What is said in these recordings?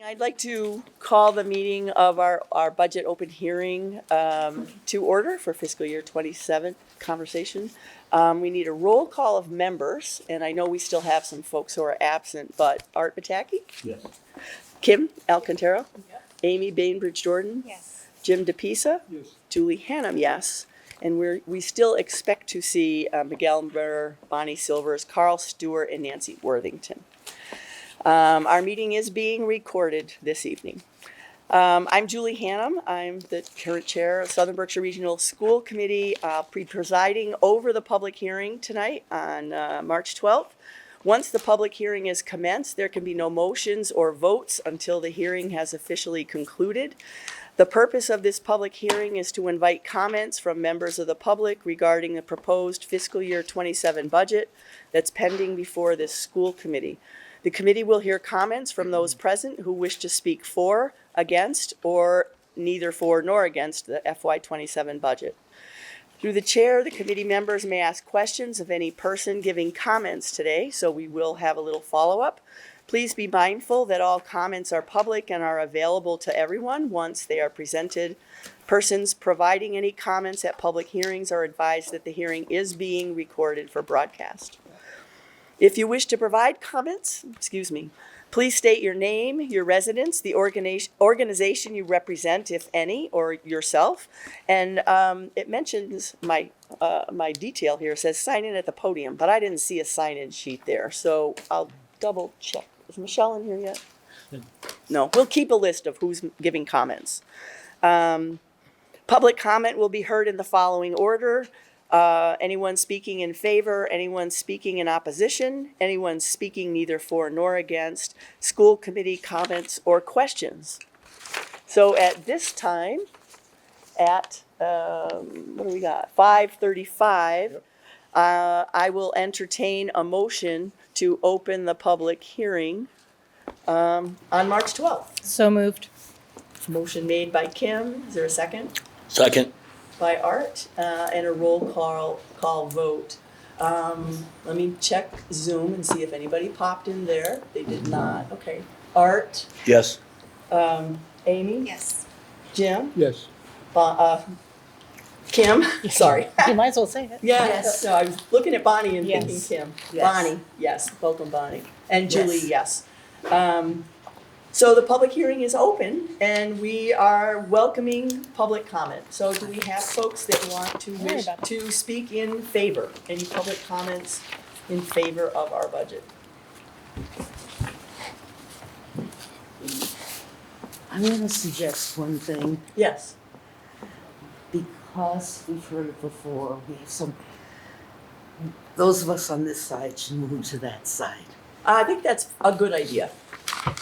I'd like to call the meeting of our budget open hearing to order for fiscal year 27 conversation. We need a roll call of members, and I know we still have some folks who are absent, but Art Pataki? Yes. Kim Alcantara? Yep. Amy Bainbridge-Jordan? Yes. Jim DePisa? Yes. Julie Hannum, yes. And we still expect to see Miguel Burr, Bonnie Silvers, Carl Stewart, and Nancy Worthington. Our meeting is being recorded this evening. I'm Julie Hannum. I'm the current chair of Southern Berkshire Regional School Committee. I'll be presiding over the public hearing tonight on March 12th. Once the public hearing is commenced, there can be no motions or votes until the hearing has officially concluded. The purpose of this public hearing is to invite comments from members of the public regarding the proposed fiscal year 27 budget that's pending before this school committee. The committee will hear comments from those present who wish to speak for, against, or neither for nor against the FY27 budget. Through the chair, the committee members may ask questions of any person giving comments today, so we will have a little follow-up. Please be mindful that all comments are public and are available to everyone once they are presented. Persons providing any comments at public hearings are advised that the hearing is being recorded for broadcast. If you wish to provide comments, please state your name, your residence, the organization you represent, if any, or yourself. And it mentions my detail here. It says sign in at the podium, but I didn't see a sign-in sheet there, so I'll double check. Is Michelle in here yet? No, we'll keep a list of who's giving comments. Public comment will be heard in the following order. Anyone speaking in favor, anyone speaking in opposition, anyone speaking neither for nor against, school committee comments or questions. So at this time, at, what do we got, 5:35, Yep. I will entertain a motion to open the public hearing on March 12th. So moved. Motion made by Kim. Is there a second? Second. By Art, and a roll call vote. Let me check Zoom and see if anybody popped in there. They did not. Okay. Art, Yes. Amy, Yes. Jim, Yes. Kim, sorry. You might as well say it. Yes, no, I was looking at Bonnie and thinking Yes. Kim. Yes. Bonnie, yes, welcome Bonnie. And Julie, yes. So the public hearing is open and we are welcoming public comment. So do we have folks that want to Sorry wish about that. to speak in favor? Any public comments in favor of our budget? I'm going to suggest one thing, Yes. because we've heard it before. We have those of us on this side should move to that side. I think that's a good idea.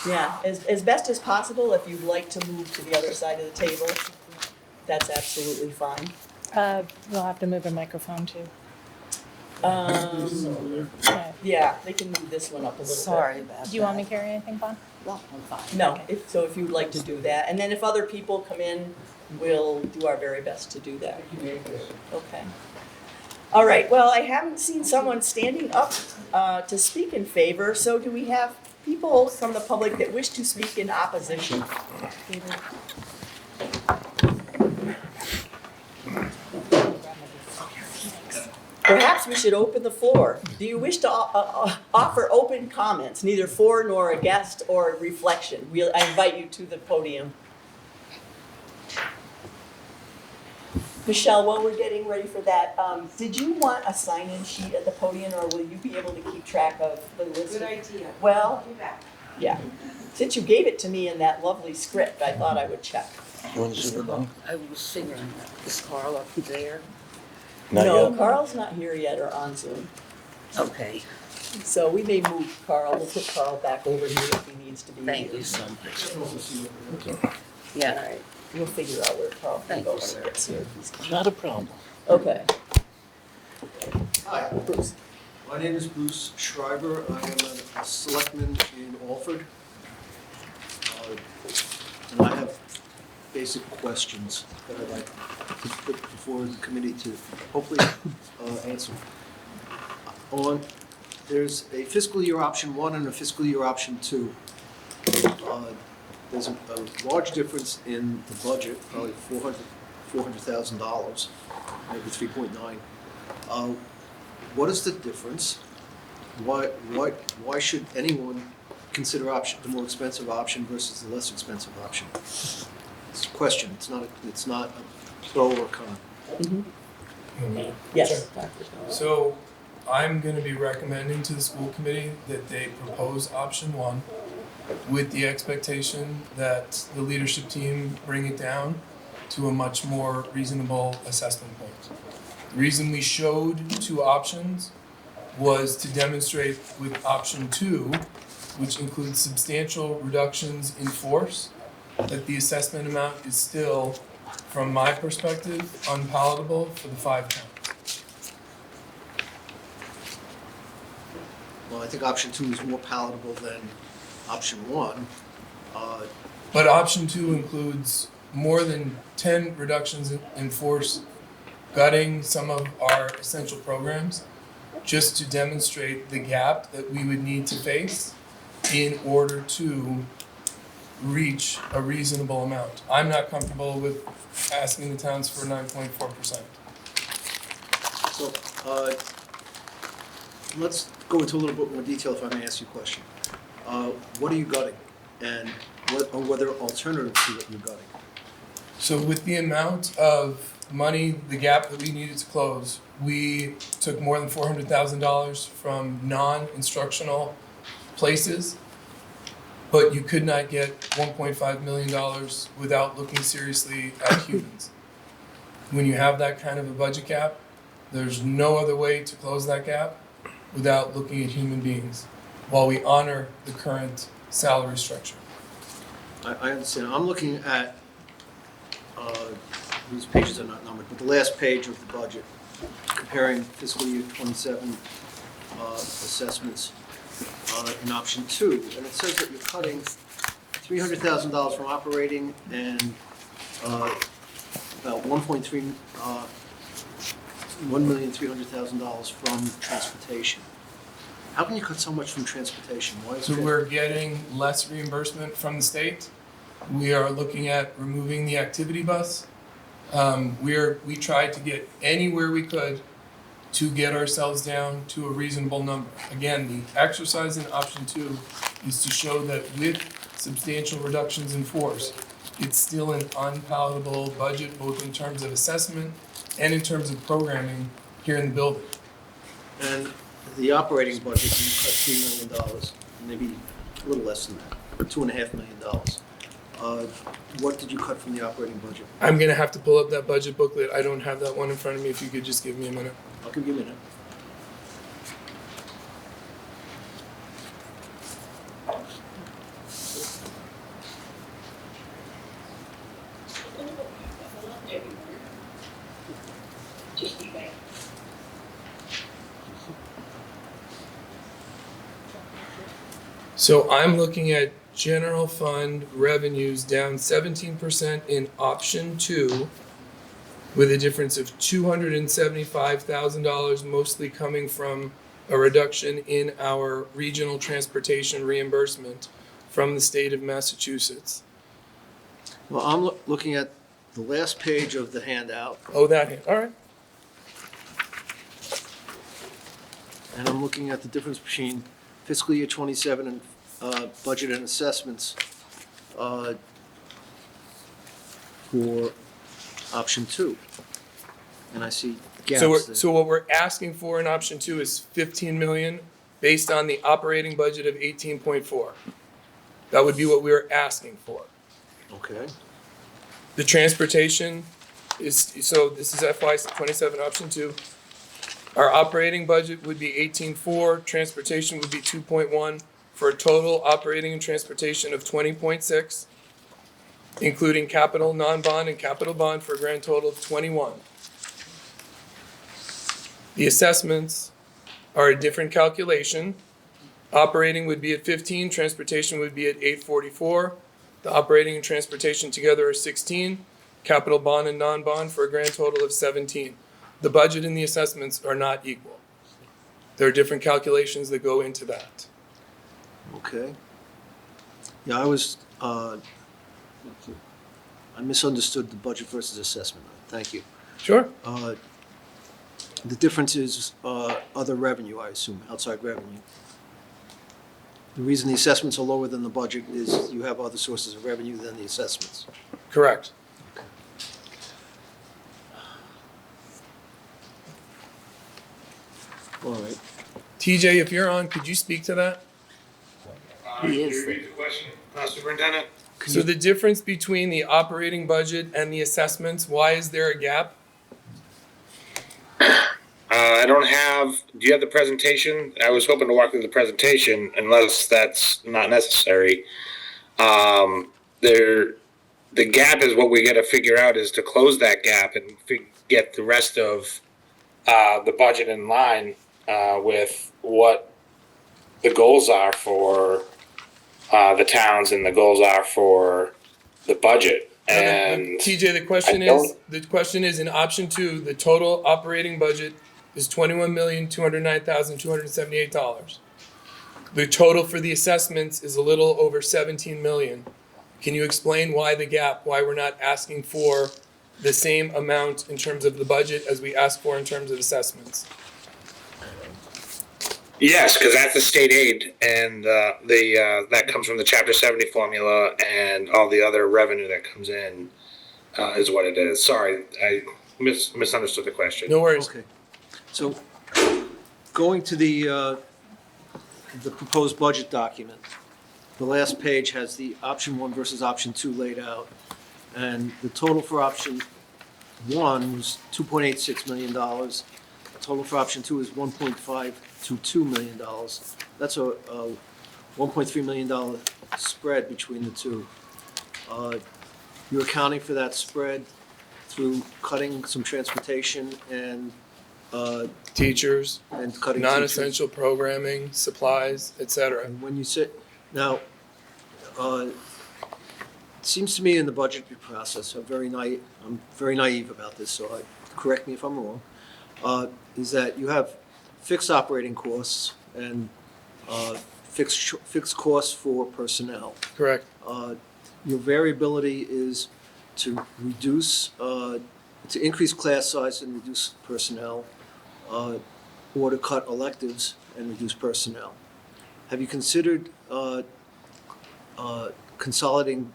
Yeah, as best as possible, if you'd like to move to the other side of the table, that's absolutely fine. We'll have to move a microphone too. Mm-hmm. Yeah, they can move this one up a little bit. Sorry about that. Do you want me to carry anything, Bon? No, I'm fine. No, Okay. if you'd like to do that, and then if other people come in, we'll do our very best to do that. Okay. All right, well, I haven't seen someone standing up to speak in favor, so do we have people from the public that wish to speak in opposition? Perhaps we should open the floor. Do you wish to offer open comments, neither for nor against or reflection? I invite you to the podium. Michelle, while we're getting ready for that, did you want a sign-in sheet at the podium, or will you be able to keep track of the list? Good idea. Well, Do that. yeah. Since you gave it to me in that lovely script, I thought I would check. You want to zoom in? I was figuring that. Is Carl up there? Not No, yet. Carl's not here yet or on Zoom. Okay, So we may move Carl, we'll put Carl back over here if he needs to be here. thank you so much. All Yeah, right, we'll figure out where Carl can Thank go you, when he sir. gets here. if he's coming. Not a problem. Okay, Hi, Bruce. my name is Bruce Schreiber. I am a selectman in Alford. And I have basic questions that I'd like to put before the committee to hopefully answer. There's a fiscal year option 1 and a fiscal year option 2. there's a large difference in the budget, probably $400,000, maybe 3.9. What is the difference? Why should anyone consider the more expensive option versus the less expensive option? It's a question. It's not a pro or con. Yes. So I'm going to be recommending to the school committee that they propose option 1 with the expectation that the leadership team bring it down to a much more reasonable assessment point. The reason we showed 2 options was to demonstrate with option 2, which includes substantial reductions in force, that the assessment amount is still, from my perspective, unpalatable for the 5 towns. Well, I think option 2 is more palatable than option 1. But option 2 includes more than 10 reductions in force, gutting some of our essential programs, just to demonstrate the gap that we would need to face in order to reach a reasonable amount. I'm not comfortable with asking the towns for 9.4%. So let's go into a little bit more detail, if I may ask you a question. What are you gutting, and what are alternatives to what you're gutting? So with the amount of money, the gap that we needed to close, we took more than $400,000 from non-instructional places, but you could not get $1.5 million without looking seriously at humans. When you have that kind of a budget gap, there's no other way to close that gap without looking at human beings, while we honor the current salary structure. I understand. I'm looking at, these pages are not numbered, but the last page of the budget, comparing fiscal year 27 assessments in option 2. And it says that you're cutting $300,000 from operating and about $1,300,000 from transportation. How can you cut so much from transportation? Why is So that? we're getting less reimbursement from the state. We are looking at removing the activity bus. We tried to get anywhere we could to get ourselves down to a reasonable number. Again, the exercise in option 2 is to show that with substantial reductions in force, it's still an unpalatable budget, both in terms of assessment and in terms of programming here in the building. And the operating budget, you cut $3 million, maybe a little less than that, or $2.5 million. What did you cut from the operating budget? I'm gonna have to pull up that budget booklet. I don't have that one in front of me. If you could just give me a minute. I'll give you a minute. So I'm looking at general fund revenues down 17% in option 2, with a difference of $275,000, mostly coming from a reduction in our regional transportation reimbursement from the state of Massachusetts. Well, I'm looking at the last page of the handout, Oh, that hand. All right. and I'm looking at the difference between fiscal year 27 and budget and assessments for option 2. And I see gaps there. So what we're asking for in option 2 is 15 million based on the operating budget of 18.4. That would be what we were asking for. Okay. The transportation is, so this is FY 27 option 2. Our operating budget would be 18.4, transportation would be 2.1, for a total operating and transportation of 20.6, including capital non-bond and capital bond for a grand total of 21. The assessments are a different calculation. Operating would be at 15, transportation would be at 844. The operating and transportation together are 16, capital bond and non-bond for a grand total of 17. The budget and the assessments are not equal. There are different calculations that go into that. Okay. Yeah, I was I misunderstood the budget versus assessment. Thank you. Sure. The difference is other revenue, I assume, outside revenue. The reason the assessments are lower than the budget is you have other sources of revenue than the assessments. Correct. All right. TJ, if you're on, could you speak to that? He is Repeat the question, Superintendent? So the difference between the operating budget and the assessments, why is there a gap? I don't have, do you have the presentation? I was hoping to walk through the presentation unless that's not necessary. The gap is what we gotta figure out is to close that gap and get the rest of the budget in line with what the goals are for the towns and the goals are for the budget. And TJ, the question is in option 2, the total operating budget is $21,209,278. The total for the assessments is a little over 17 million. Can you explain why the gap, why we're not asking for the same amount in terms of the budget as we ask for in terms of assessments? yes, because that's the state aid, and that comes from the Chapter 70 formula, and all the other revenue that comes in is what it is. Sorry, I misunderstood the question. No worries. Okay. So going to the proposed budget document, the last page has the option 1 versus option 2 laid out. And the total for option 1 was $2.86 million. The total for option 2 is $1.522 million. That's a $1.3 million spread between the two. You're accounting for that spread through cutting some transportation and Teachers, cutting teachers. non-essential programming, supplies, etc. And when you sit, now, it seems to me in the budget process, I'm very naive about this, so correct me if I'm wrong, is that you have fixed operating costs and fixed costs for personnel. Correct. Your variability is to reduce, to increase class size and reduce personnel, or to cut electives and reduce personnel. Have you considered consolidating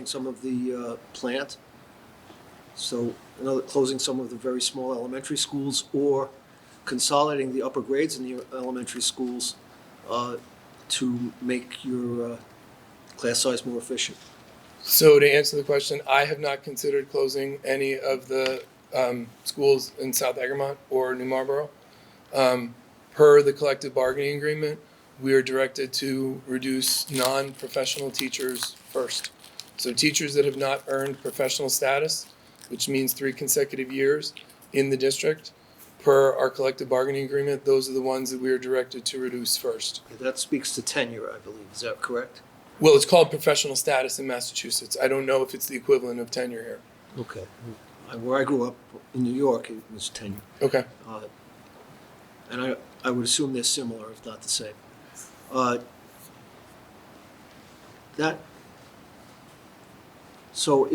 some of the plant? So, closing some of the very small elementary schools, or consolidating the upper grades in the elementary schools to make your class size more efficient? So to answer the question, I have not considered closing any of the schools in South Egremont or New Marlboro. Per the collective bargaining agreement, we are directed to reduce non-professional teachers first. So teachers that have not earned professional status, which means 3 consecutive years in the district, per our collective bargaining agreement, those are the ones that we are directed to reduce first. That speaks to tenure, I believe. Is that correct? Well, it's called professional status in Massachusetts. I don't know if it's the equivalent of tenure here. Okay. Where I grew up in New York, it was tenure. Okay. And I would assume they're similar, if not the same. So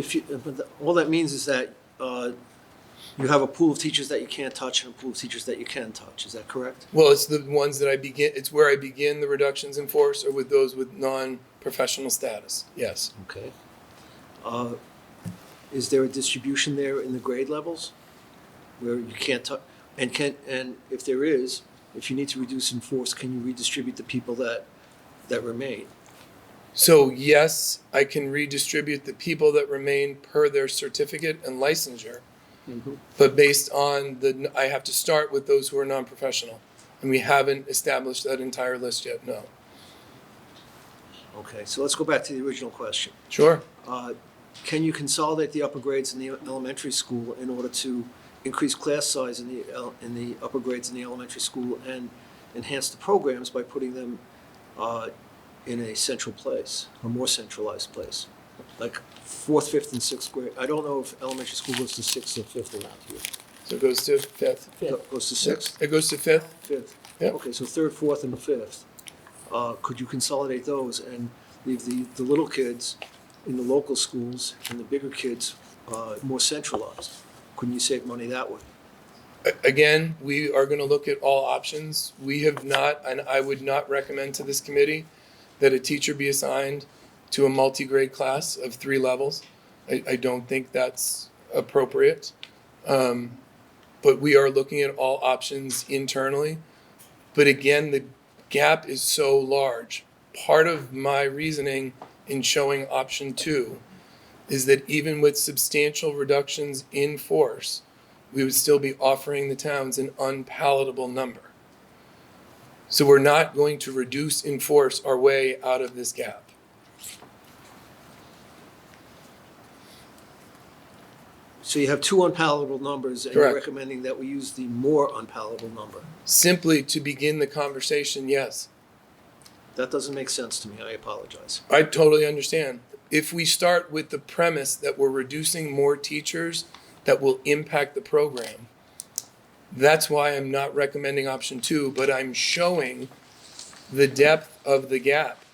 all that means is that you have a pool of teachers that you can't touch and a pool of teachers that you can touch. Is that correct? Well, it's the ones that it's where I begin the reductions in force are with those with non-professional status. Yes. Okay. Is there a distribution there in the grade levels where you can't touch? And if there is, if you need to reduce in force, can you redistribute the people that remain? So yes, I can redistribute the people that remain per their certificate and licensure, but based on I have to start with those who are non-professional, and we haven't established that entire list yet. No. Okay, so let's go back to the original question. Sure. Can you consolidate the upper grades in the elementary school in order to increase class size in the upper grades in the elementary school and enhance the programs by putting them in a central place, a more centralized place, like 4th, 5th, and 6th grade? I don't know if elementary school goes to 6th or 5th around here. So it goes to 5th. Goes to 6th? It goes to 5th. 5th. Yep. Okay, so 3rd, 4th, and 5th. Could you consolidate those and leave the little kids in the local schools and the bigger kids more centralized? Couldn't you save money that way? Again, we are going to look at all options. We have not, and I would not recommend to this committee that a teacher be assigned to a multi-grade class of 3 levels. I don't think that's appropriate. But we are looking at all options internally. But again, the gap is so large. Part of my reasoning in showing option 2 is that even with substantial reductions in force, we would still be offering the towns an unpalatable number. So we're not going to reduce in force our way out of this gap. So you have 2 unpalatable numbers, and Correct. you're recommending that we use the more unpalatable number. Simply to begin the conversation, yes. That doesn't make sense to me. I apologize. I totally understand. If we start with the premise that we're reducing more teachers that will impact the program, that's why I'm not recommending option 2, but I'm showing the depth of the gap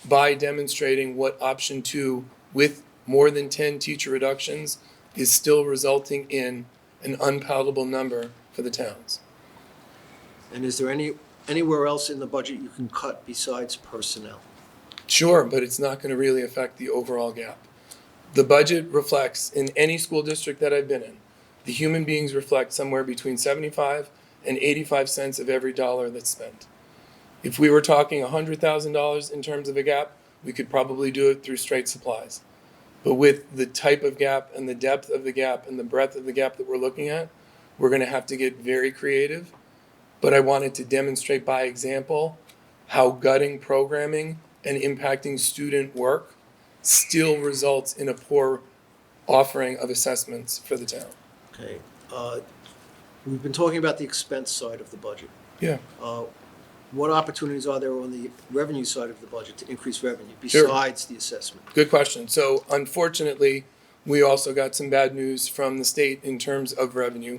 by demonstrating what option 2 with more than 10 teacher reductions is still resulting in an unpalatable number for the towns. And is there anywhere else in the budget you can cut besides personnel? Sure, but it's not going to really affect the overall gap. The budget reflects, in any school district that I've been in, the human beings reflect somewhere between 75 and 85 cents of every dollar that's spent. If we were talking $100,000 in terms of a gap, we could probably do it through straight supplies. But with the type of gap and the depth of the gap and the breadth of the gap that we're looking at, we're going to have to get very creative. But I wanted to demonstrate by example how gutting programming and impacting student work still results in a poor offering of assessments for the town. Okay. We've been talking about the expense side of the budget. Yeah. What opportunities are there on the revenue side of the budget to increase revenue Sure. besides the assessment? Good question. So unfortunately, we also got some bad news from the state in terms of revenue.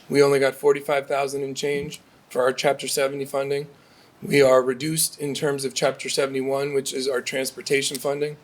We only got 45,000 and change for our Chapter 70 funding. We are reduced in terms of Chapter 71, which is our transportation funding.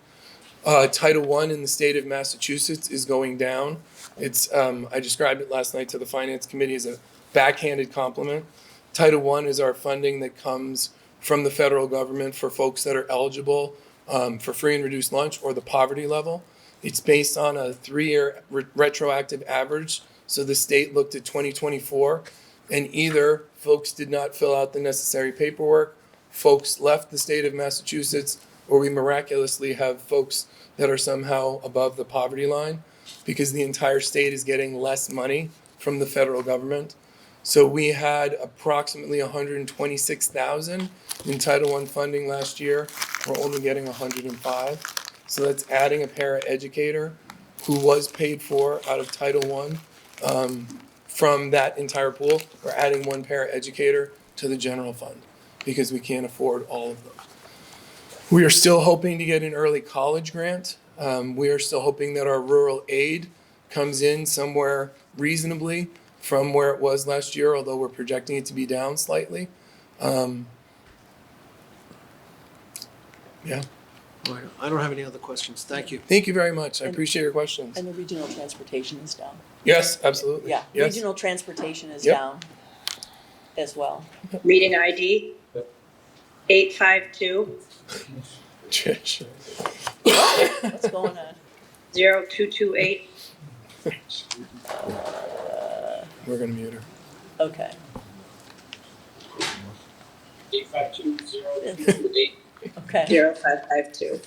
Title I in the state of Massachusetts is going down. It's I described it last night to the Finance Committee as a backhanded compliment. Title I is our funding that comes from the federal government for folks that are eligible for free and reduced lunch or the poverty level. It's based on a 3-year retroactive average. So the state looked at 2024 and either folks did not fill out the necessary paperwork, folks left the state of Massachusetts, or we miraculously have folks that are somehow above the poverty line because the entire state is getting less money from the federal government. So we had approximately 126,000 in Title I funding last year. We're only getting 105. So that's adding a para-educator who was paid for out of Title I from that entire pool. We're adding 1 para-educator to the general fund because we can't afford all of them. We are still hoping to get an early college grant. We are still hoping that our rural aid comes in somewhere reasonably from where it was last year, although we're projecting it to be down slightly. Yeah. All right. I don't have any other questions. Thank you. Thank you very much. I appreciate your questions. And the regional transportation is down. Yes, absolutely. Yeah, Yes. regional transportation is Yep. down as well. Meeting ID 852 Trish. What's going on? 0228. We're gonna mute her. Okay. 852-028. Okay. 0552.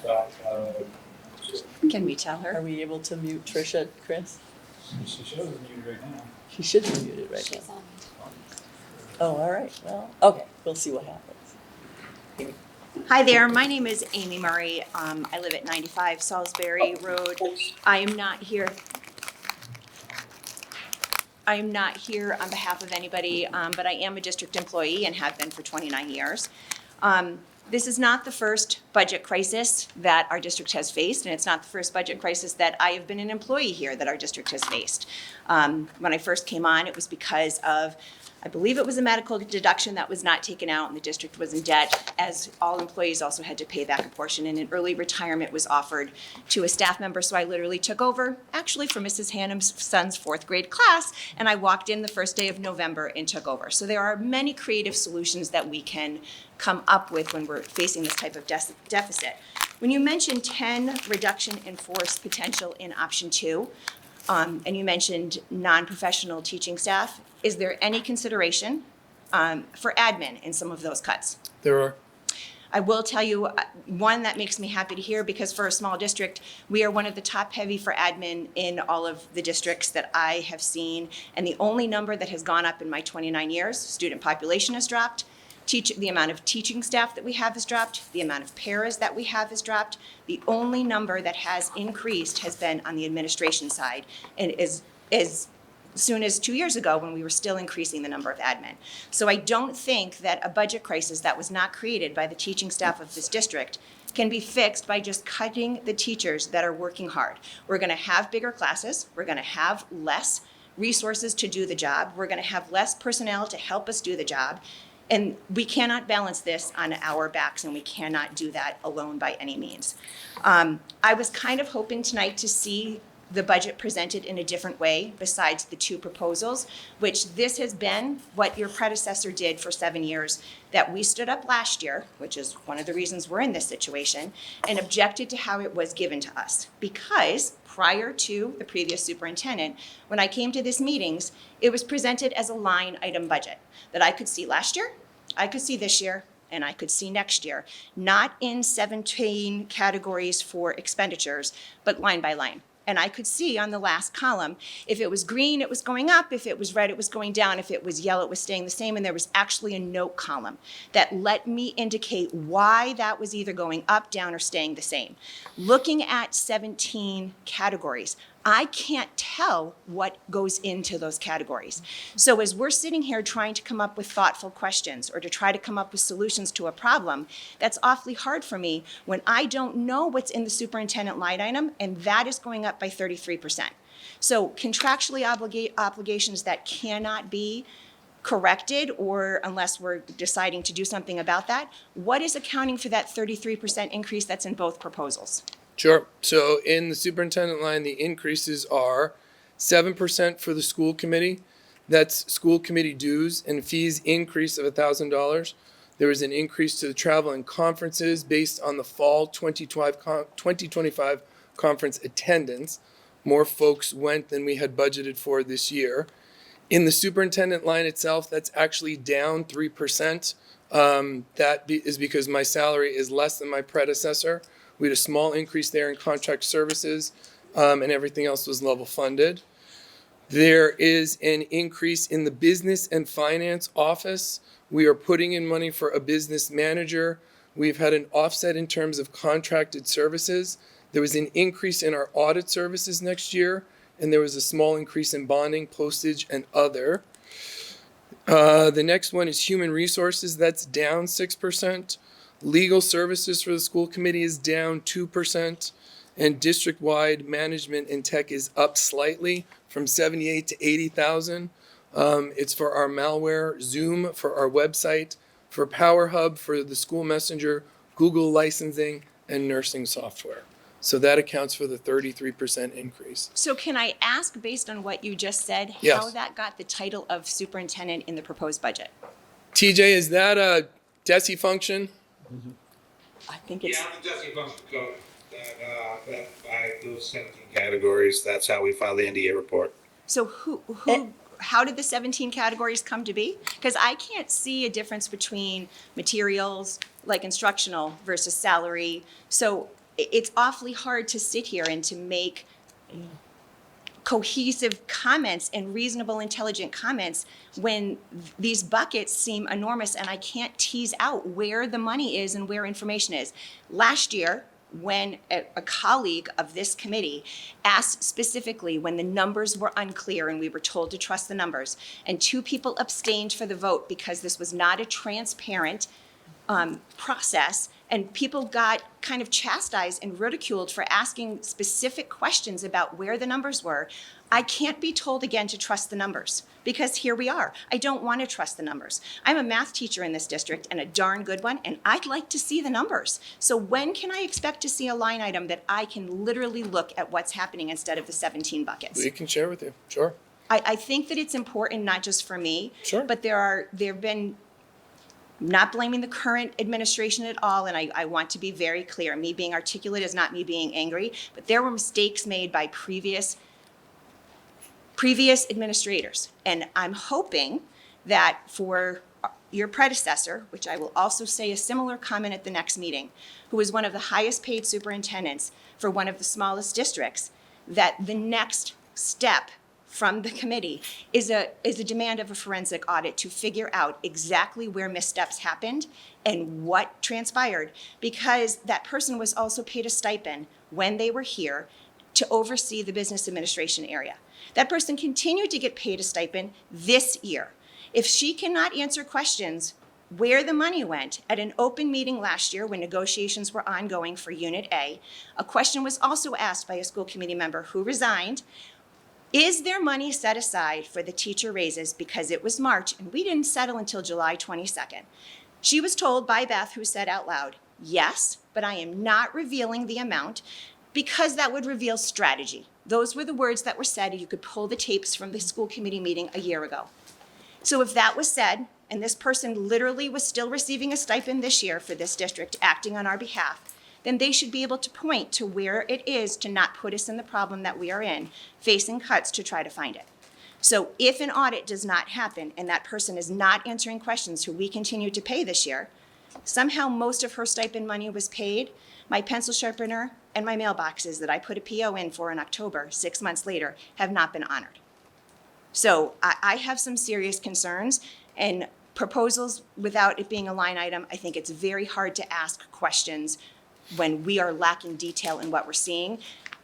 0552. Can we tell Are her? we able to mute Tricia, Chris? She shows us muted right now. She should be muted right now. Oh, all right. Well, okay. We'll see what happens. Hi there, my name is Amy Murray. I live at 95 Salisbury Road. I am not here on behalf of anybody, but I am a district employee and have been for 29 years. This is not the first budget crisis that our district has faced, and it's not the first budget crisis that I have been an employee here that our district has faced. When I first came on, it was because of I believe it was a medical deduction that was not taken out, and the district was in debt, as all employees also had to pay back a portion, and an early retirement was offered to a staff member. So I literally took over, actually for Mrs. Hannum's son's 4th grade class, and I walked in the first day of November and took over. So there are many creative solutions that we can come up with when we're facing this type of deficit. When you mentioned 10 reduction in force potential in option 2, and you mentioned non-professional teaching staff, is there any consideration for admin in some of those cuts? There are. I will tell you, one that makes me happy to hear, because for a small district, we are one of the top heavy for admin in all of the districts that I have seen. And the only number that has gone up in my 29 years, student population has dropped, the amount of teaching staff that we have has dropped, the amount of paras that we have has dropped. The only number that has increased has been on the administration side, and is soon as 2 years ago when we were still increasing the number of admin. So I don't think that a budget crisis that was not created by the teaching staff of this district can be fixed by just cutting the teachers that are working hard. We're gonna have bigger classes, we're gonna have less resources to do the job, we're gonna have less personnel to help us do the job, and we cannot balance this on our backs, and we cannot do that alone by any means. I was kind of hoping tonight to see the budget presented in a different way besides the 2 proposals, which this has been what your predecessor did for 7 years, that we stood up last year, which is one of the reasons we're in this situation, and objected to how it was given to us. Because prior to the previous superintendent, when I came to these meetings, it was presented as a line item budget that I could see last year, I could see this year, and I could see next year, not in 17 categories for expenditures, but line by line. And I could see on the last column, if it was green, it was going up, if it was red, it was going down, if it was yellow, it was staying the same, and there was actually a note column that let me indicate why that was either going up, down, or staying the same. Looking at 17 categories, I can't tell what goes into those categories. So as we're sitting here trying to come up with thoughtful questions or to try to come up with solutions to a problem, that's awfully hard for me when I don't know what's in the superintendent line item, and that is going up by 33%. So contractually obligations that cannot be corrected, or unless we're deciding to do something about that, what is accounting for that 33% increase that's in both proposals? Sure. So in the superintendent line, the increases are 7% for the school committee. That's school committee dues and fees increase of $1,000. There was an increase to the travel and conferences based on the fall 2025 conference attendance. More folks went than we had budgeted for this year. In the superintendent line itself, that's actually down 3%. That is because my salary is less than my predecessor. We had a small increase there in contract services, and everything else was level funded. There is an increase in the business and finance office. We are putting in money for a business manager. We've had an offset in terms of contracted services. There was an increase in our audit services next year, and there was a small increase in bonding, postage, and other. The next one is human resources. That's down 6%. Legal services for the school committee is down 2%, and district-wide management and tech is up slightly from 78 to 80,000. It's for our malware, Zoom for our website, for Power Hub for the school messenger, Google licensing, and nursing software. So that accounts for the 33% increase. So can I ask, based on what you just said, Yes. how that got the title of superintendent in the proposed budget? TJ, is that a DESI function? I think it's, Yeah, the testing function code that by those 17 categories, that's how we file the NDA report. So how did the 17 categories come to be? Because I can't see a difference between materials, like instructional versus salary. So it's awfully hard to sit here and to make cohesive comments and reasonable, intelligent comments when these buckets seem enormous and I can't tease out where the money is and where information is. Last year, when a colleague of this committee asked specifically when the numbers were unclear and we were told to trust the numbers, and 2 people abstained for the vote because this was not a transparent process, and people got kind of chastised and ridiculed for asking specific questions about where the numbers were, I can't be told again to trust the numbers, because here we are. I don't want to trust the numbers. I'm a math teacher in this district, and a darn good one, and I'd like to see the numbers. So when can I expect to see a line item that I can literally look at what's happening instead of the 17 buckets? We can share with you, sure. I think that it's important, not just for me, Sure. but there have been, not blaming the current administration at all, and I want to be very clear. Me being articulate is not me being angry, but there were mistakes made by previous administrators. And I'm hoping that for your predecessor, which I will also say a similar comment at the next meeting, who is one of the highest paid superintendents for one of the smallest districts, that the next step from the committee is a demand of a forensic audit to figure out exactly where missteps happened and what transpired, because that person was also paid a stipend when they were here to oversee the business administration area. That person continued to get paid a stipend this year. If she cannot answer questions where the money went at an open meeting last year when negotiations were ongoing for Unit A, a question was also asked by a school committee member who resigned. Is there money set aside for the teacher raises because it was March and we didn't settle until July 22nd? She was told by Beth, who said out loud, yes, but I am not revealing the amount because that would reveal strategy. Those were the words that were said. You could pull the tapes from the school committee meeting a year ago. So if that was said, and this person literally was still receiving a stipend this year for this district acting on our behalf, then they should be able to point to where it is to not put us in the problem that we are in, facing cuts to try to find it. So if an audit does not happen and that person is not answering questions who we continue to pay this year, somehow most of her stipend money was paid, my pencil sharpener and my mailboxes that I put a PO in for in October, 6 months later, have not been honored. So I have some serious concerns, and proposals without it being a line item, I think it's very hard to ask questions when we are lacking detail in what we're seeing,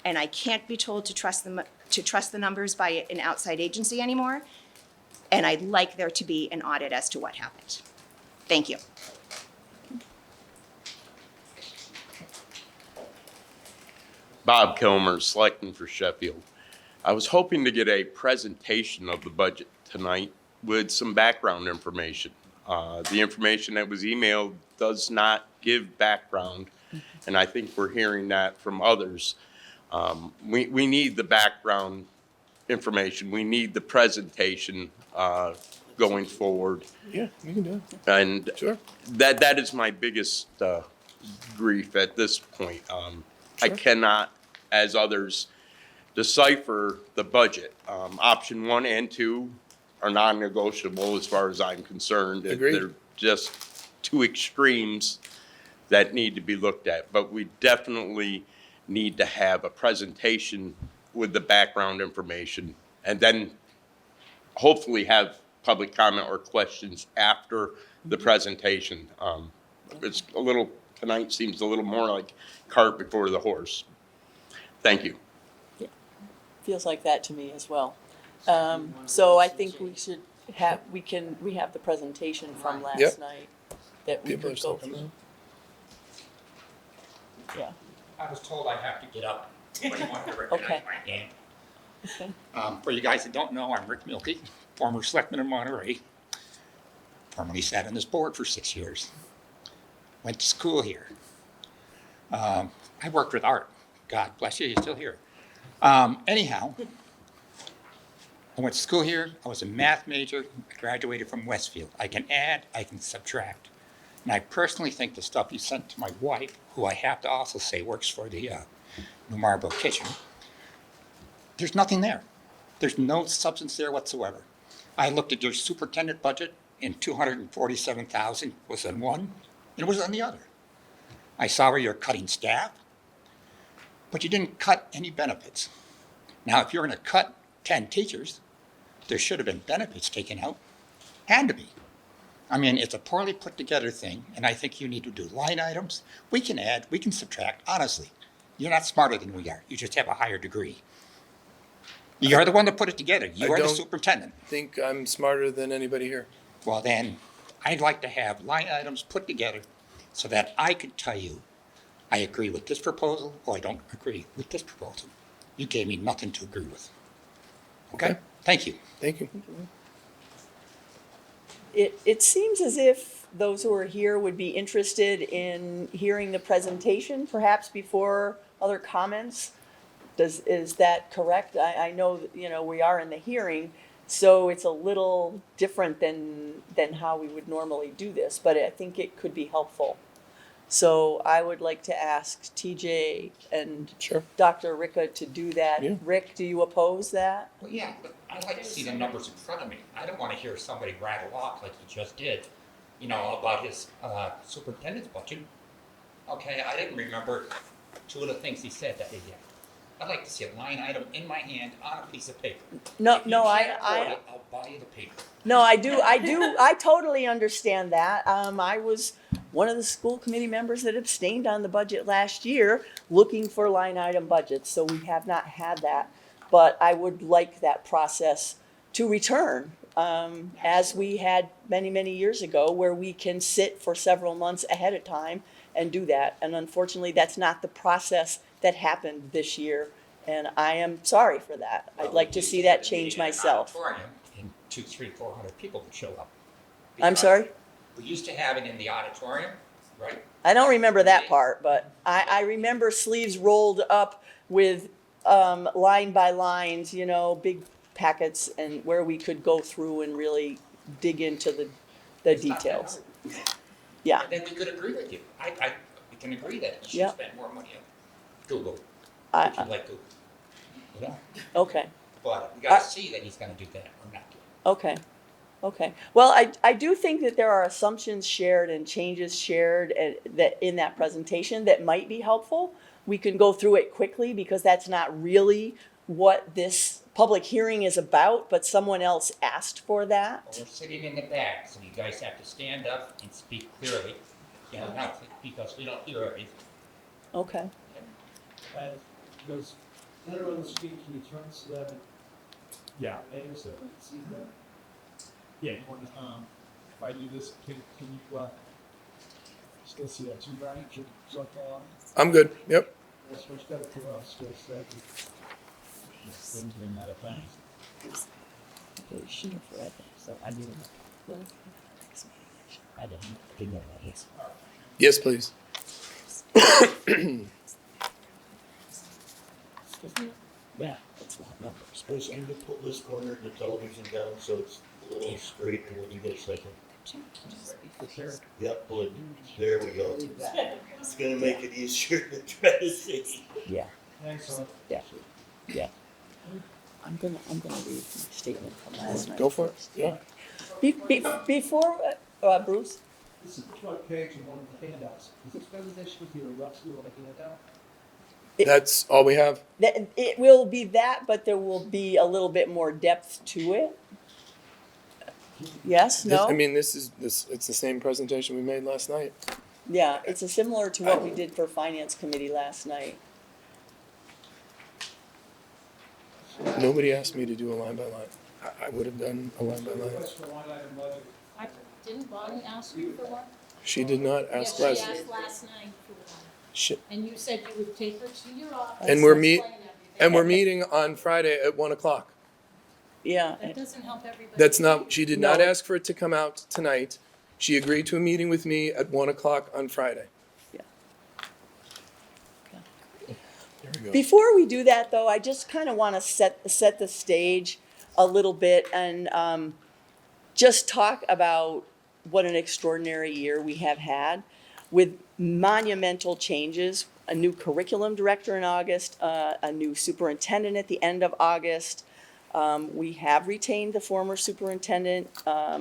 and I can't be told to trust the numbers by an outside agency anymore, and I'd like there to be an audit as to what happened. Thank you. Bob Kilmer, selecting for Sheffield. I was hoping to get a presentation of the budget tonight with some background information. The information that was emailed does not give background, and I think we're hearing that from others. We need the background information. We need the presentation going forward. Yeah, we can do it. And Sure. that is my biggest grief at this point. I cannot, as others, decipher the budget. Option 1 and 2 are non-negotiable as far as I'm concerned. Agreed. They're just two extremes that need to be looked at. But we definitely need to have a presentation with the background information, and then hopefully have public comment or questions after the presentation. It's a little, tonight seems a little more like cart before the horse. Thank you. Yeah, feels like that to me as well. So I think we should have, we have the presentation from last Yep. night that we People are could still go coming through. in. Yeah, I was told I have to get up when you want to recognize Okay. my name. okay. For you guys that don't know, I'm Rick Milkey, former selectman in Monterey. Formerly sat on this board for 6 years. Went to school here. I worked with Art. God bless you, he's still here. Anyhow, I went to school here. I was a math major. I graduated from Westfield. I can add, I can subtract. And I personally think the stuff you sent to my wife, who I have to also say works for the New Marlboro Kitchen, there's nothing there. There's no substance there whatsoever. I looked at your superintendent budget, and $247,000 was on one, and it was on the other. I saw where you're cutting staff, but you didn't cut any benefits. Now, if you're going to cut 10 teachers, there should have been benefits taken out. Had to be. I mean, it's a poorly put together thing, and I think you need to do line items. We can add, we can subtract, honestly. You're not smarter than we are. You just have a higher degree. You're the one that put it together. You I are the don't superintendent. Think I'm smarter than anybody here. Well, then, I'd like to have line items put together so that I could tell you, I agree with this proposal or I don't agree with this proposal. You gave me nothing to agree with. Okay? Thank you. Thank you. It seems as if those who are here would be interested in hearing the presentation, perhaps before other comments. Is that correct? I know, that, we are in the hearing, so it's a little different than how we would normally do this, but I think it could be helpful. So I would like to ask TJ and Sure. Dr. Ricka to do that. Yeah. Rick, do you oppose that? Well, yeah, but I like to see the numbers in front of me. I don't want to hear somebody rattle off like he just did, about his superintendent's budget. Okay, I didn't remember two of the things he said that he did. I'd like to see a line item in my hand on a piece of paper. No, If you no, can't afford I it, I'll buy you the paper. No, I totally understand that. I was one of the school committee members that abstained on the budget last year, looking for line item budgets, so we have not had that. But I would like that process to return, as we had many, many years ago, where we can sit for several months ahead of time and do that. And unfortunately, that's not the process that happened this year, and I am sorry for that. I'd like to see that change myself. And 200, 300, 400 people would show up. I'm sorry? We used to have it in the auditorium, right? I don't remember that part, but I remember sleeves rolled up with line by lines, big packets, and where we could go through and really dig into the It's not that details. hard. Yeah, And then we could agree with you. We can agree that you Yeah. should spend more money on Google, if I, you like Google. okay, But we gotta see that he's gonna do that or not. okay, okay. Well, I do think that there are assumptions shared and changes shared that in that presentation that might be helpful. We can go through it quickly because that's not really what this public hearing is about, but someone else asked for Well, that. we're sitting in the back, so you guys have to stand up and speak clearly. Not because we don't hear everything. Okay. Does anyone speak to return to that? Yeah, there's a, see that? Yeah, you want, if I do this, can you, still see that too, Brian? Should select all on? I'm good. Yep. That's what's got it for us, just that. Things been that effect. So I didn't. I didn't think of that. Yes, please. Yeah, it's not numbers. Please, can you pull this corner of the television down so it's a little straight and when you get a second? Yep, pull it. There we go. It's gonna make it easier to try to see. Yeah, Excellent. yeah, yeah. I'm gonna read my statement from last night. Go for it. Yeah. Before, Bruce, This is the front page of one of the handouts. Is this presentation with your rough school of a handout? That's all we have. it will be that, but there will be a little bit more depth to it. Yes, no? It's the same presentation we made last night. Yeah, it's similar to what we did for Finance Committee last night. Nobody asked me to do a line by line. I would have done a line by line. Request for line item budget. Didn't Bonnie ask you for one? She did not ask Yes, last. she asked last night for one. She, And you said you would take her to your office. And we're and meet- explain everything. and we're meeting on Friday at 1:00. Yeah, That doesn't help everybody. That's not. She did not No. ask for it to come out tonight. She agreed to a meeting with me at 1:00 on Friday. Yeah. There we go. Before we do that, though, I just kind of want to set the stage a little bit and just talk about what an extraordinary year we have had with monumental changes, a new curriculum director in August, a new superintendent at the end of August. We have retained the former superintendent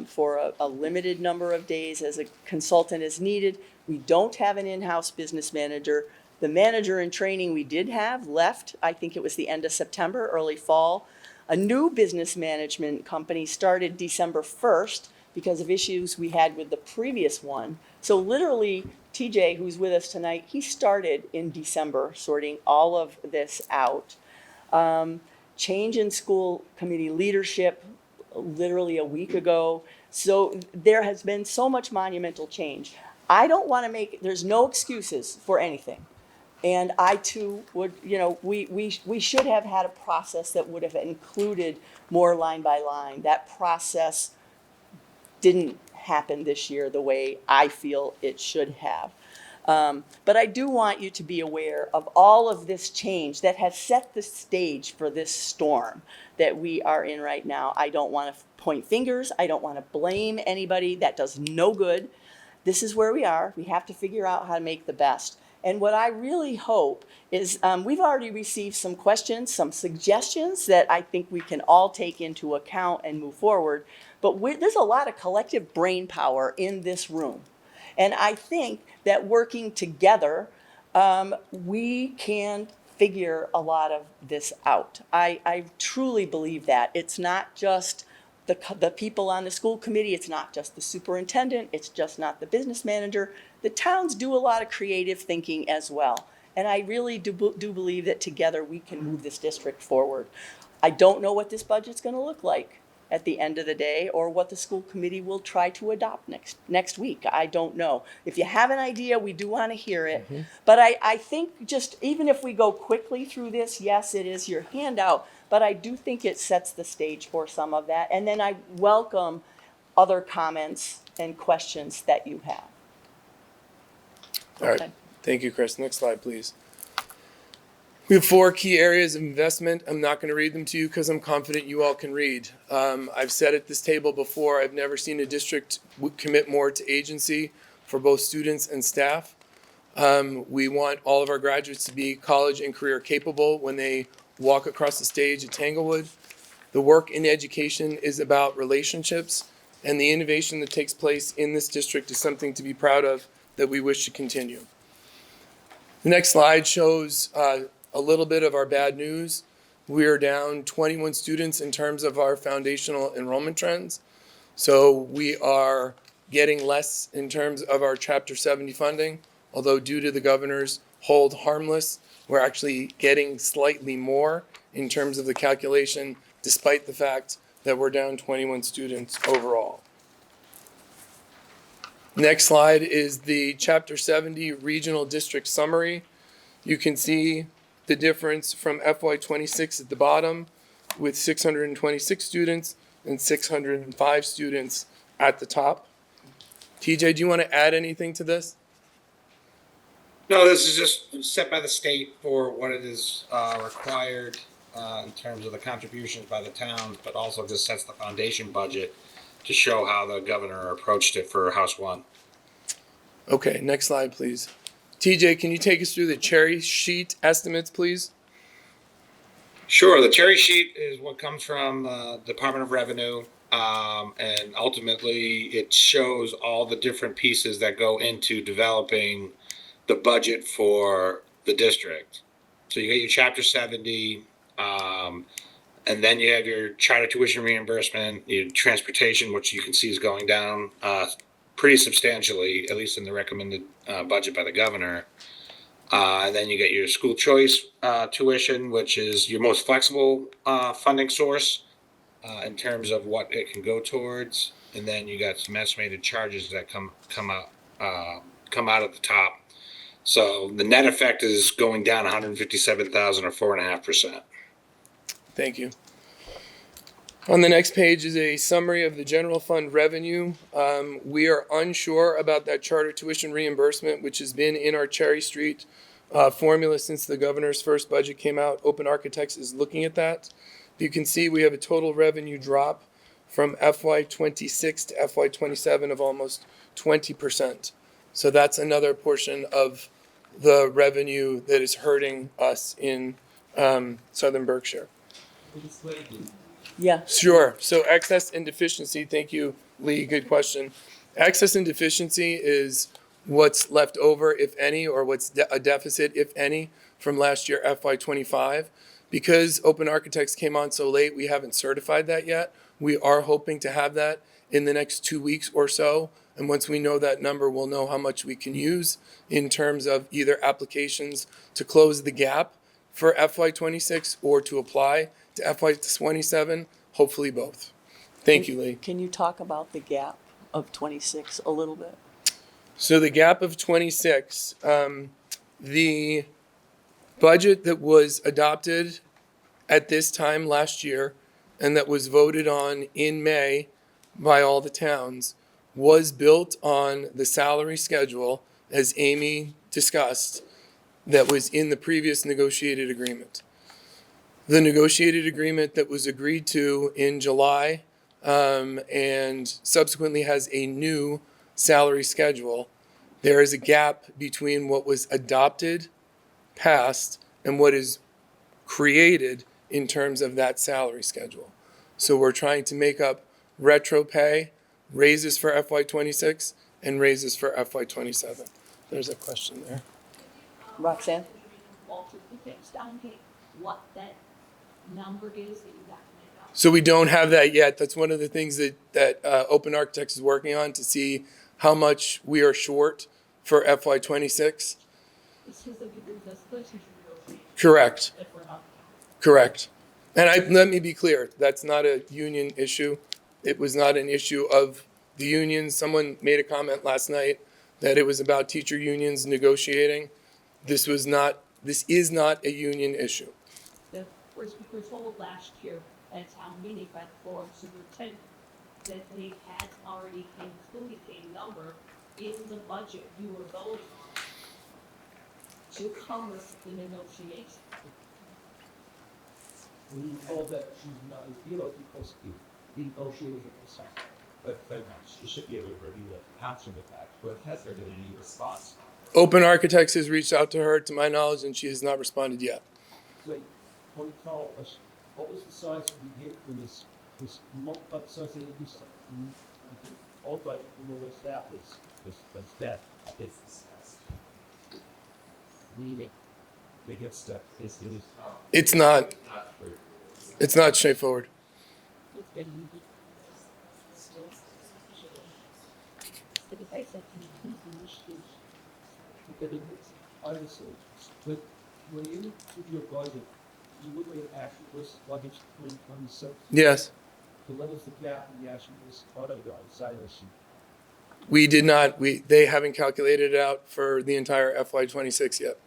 for a limited number of days as a consultant as needed. We don't have an in-house business manager. The manager in training we did have left, I think it was the end of September, early fall. A new business management company started December 1st because of issues we had with the previous one. So literally, TJ, who's with us tonight, he started in December sorting all of this out. Change in school committee leadership literally a week ago. So there has been so much monumental change. I don't want to there's no excuses for anything. And I too would, we should have had a process that would have included more line by line. That process didn't happen this year the way I feel it should have. But I do want you to be aware of all of this change that has set the stage for this storm that we are in right now. I don't want to point fingers. I don't want to blame anybody. That does no good. This is where we are. We have to figure out how to make the best. And what I really hope is we've already received some questions, some suggestions that I think we can all take into account and move forward. But there's a lot of collective brain power in this room. And I think that working together, we can figure a lot of this out. I truly believe that. It's not just the people on the school committee, it's not just the superintendent, it's just not the business manager. The towns do a lot of creative thinking as well. And I really do believe that together we can move this district forward. I don't know what this budget's going to look like at the end of the day, or what the school committee will try to adopt next week. I don't know. If you have an idea, we do want to hear it. Mm-hmm. But I think just even if we go quickly through this, yes, it is your handout, but I do think it sets the stage for some of that. And then I welcome other comments and questions that you have. All right. Thank you, Chris. Next slide, please. We have 4 key areas of investment. I'm not going to read them to you because I'm confident you all can read. I've said at this table before, I've never seen a district commit more to agency for both students and staff. We want all of our graduates to be college and career capable when they walk across the stage at Tanglewood. The work in education is about relationships, and the innovation that takes place in this district is something to be proud of that we wish to continue. The next slide shows a little bit of our bad news. We are down 21 students in terms of our foundational enrollment trends. So we are getting less in terms of our Chapter 70 funding, although due to the governor's hold harmless, we're actually getting slightly more in terms of the calculation, despite the fact that we're down 21 students overall. Next slide is the Chapter 70 Regional District Summary. You can see the difference from FY26 at the bottom with 626 students and 605 students at the top. TJ, do you want to add anything to this? No, this is just set by the state for what it is required in terms of the contributions by the towns, but also just sets the foundation budget to show how the governor approached it for House 1. Okay, next slide, please. TJ, can you take us through the cherry sheet estimates, please? Sure. The cherry sheet is what comes from Department of Revenue, and ultimately it shows all the different pieces that go into developing the budget for the district. So you get your Chapter 70, and then you have your charter tuition reimbursement, your transportation, which you can see is going down pretty substantially, at least in the recommended budget by the governor. And then you get your school choice tuition, which is your most flexible funding source in terms of what it can go towards. And then you got some estimated charges that come out at the top. So the net effect is going down 157,000 or 4.5%. Thank you. On the next page is a summary of the general fund revenue. We are unsure about that charter tuition reimbursement, which has been in our Cherry Street formula since the governor's first budget came out. Open Architects is looking at that. You can see we have a total revenue drop from FY26 to FY27 of almost 20%. So that's another portion of the revenue that is hurting us in Southern Berkshire. Yeah. Sure. So excess and deficiency, thank you, Lee, good question. Excess and deficiency is what's left over, if any, or what's a deficit, if any, from last year FY25. Because Open Architects came on so late, we haven't certified that yet. We are hoping to have that in the next 2 weeks or so. And once we know that number, we'll know how much we can use in terms of either applications to close the gap for FY26 or to apply to FY27, hopefully both. Thank you, Lee. Can you talk about the gap of 26 a little bit? So the gap of 26, the budget that was adopted at this time last year and that was voted on in May by all the towns was built on the salary schedule, as Amy discussed, that was in the previous negotiated agreement. The negotiated agreement that was agreed to in July and subsequently has a new salary schedule. There is a gap between what was adopted, passed, and what is created in terms of that salary schedule. So we're trying to make up retro pay, raises for FY26, and raises for FY27. There's a question there. Roxanne? Walter, the text down here, what that number is that you got to make up. So we don't have that yet. That's one of the things that Open Architects is working on to see how much we are short for FY26. This is the split negotiation. Correct. If we're not. Correct. And let me be clear, that's not a union issue. It was not an issue of the unions. Someone made a comment last night that it was about teacher unions negotiating. This is not a union issue. We're told last year at town meeting by the forum superintendent that they had already included a number in the budget you were voting on to come with the negotiation. We told that she's not, you know, because the negotiators are concerned. But she should be able to review the option of that, but has there been any response? Open Architects has reached out to her, to my knowledge, and she has not responded yet. So, can you tell us, what was the size of the hit for this size of this, all but, what staff is, that's that, it's, meaning, they get stuff, It's not straightforward. Honestly, but when you took your budget, you look at actual risk luggage 2027. Yes. So what is the gap in the actual risk auto guard side of the sheet? We did not, they haven't calculated it out for the entire FY26 yet.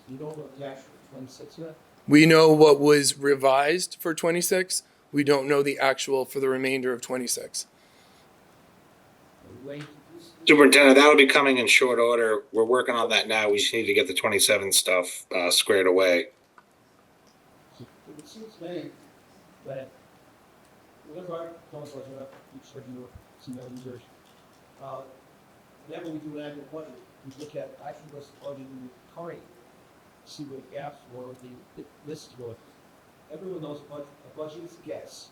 You don't know the actual 26 yet? We know what was revised for 26. We don't know the actual for the remainder of 26. Superintendent, that will be coming in short order. We're working on that now. We just need to get the 27 stuff squared away. So it seems to me that whenever I don't budget up each regular single years, whenever we do an annual budget, we look at actual risk budget in the current, see what the gaps were, what the list were. Everyone knows a budget is a guess.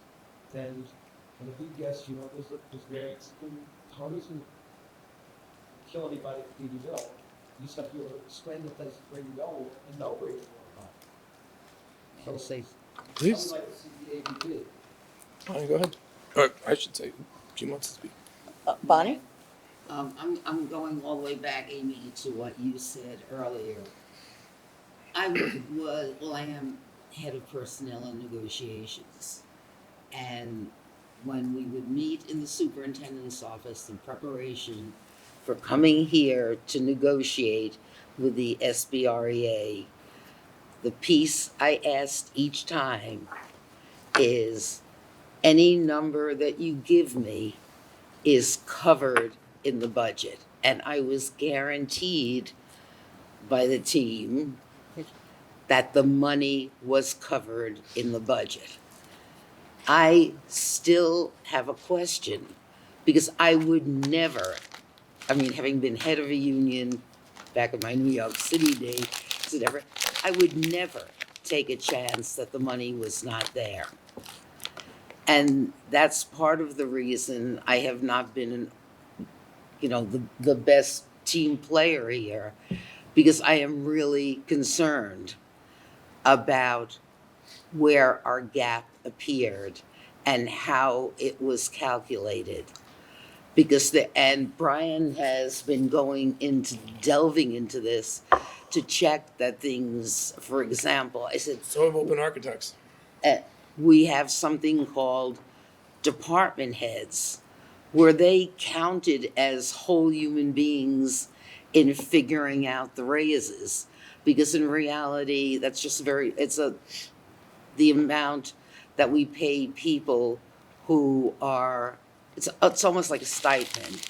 And a big guess, you know, there's variance. How does it kill anybody if you know? You just have to be able to explain the place where you go and know where you're going. So say, Please. I would like to see the ABD. Bonnie, go ahead. Or I should say, she wants to speak. Bonnie? I'm going all the way back, Amy, to what you said earlier. I am head of personnel and negotiations. And when we would meet in the superintendent's office in preparation for coming here to negotiate with the SBREA, the piece I asked each time is, any number that you give me is covered in the budget. And I was guaranteed by the team that the money was covered in the budget. I still have a question, because I would never, having been head of a union back in my New York City days, I would never take a chance that the money was not there. And that's part of the reason I have not been, the best team player here, because I am really concerned about where our gap appeared and how it was calculated. And Brian has been delving into this to check that things, for example, I said, So have Open Architects. we have something called department heads, where they counted as whole human beings in figuring out the raises. Because in reality, that's just the amount that we pay people who are, it's almost like a stipend.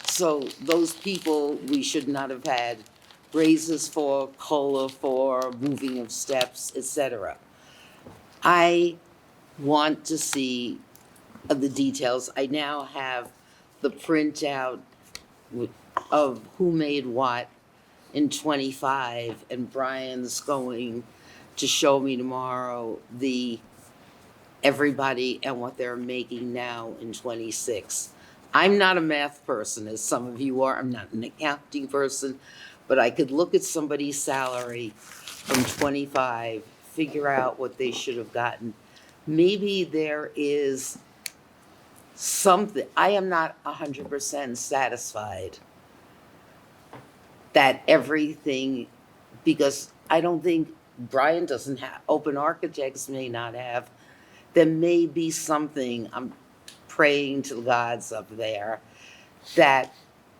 So those people, we should not have had raises for, COLA for, moving of steps, etc. I want to see the details. I now have the printout of who made what in '25, and Brian's going to show me tomorrow everybody and what they're making now in '26. I'm not a math person, as some of you are. I'm not an accounting person, but I could look at somebody's salary from '25, figure out what they should have gotten. Maybe there is something. I am not 100% satisfied that everything, because I don't think Brian doesn't have, Open Architects may not have. There may be something, I'm praying to the gods up there, that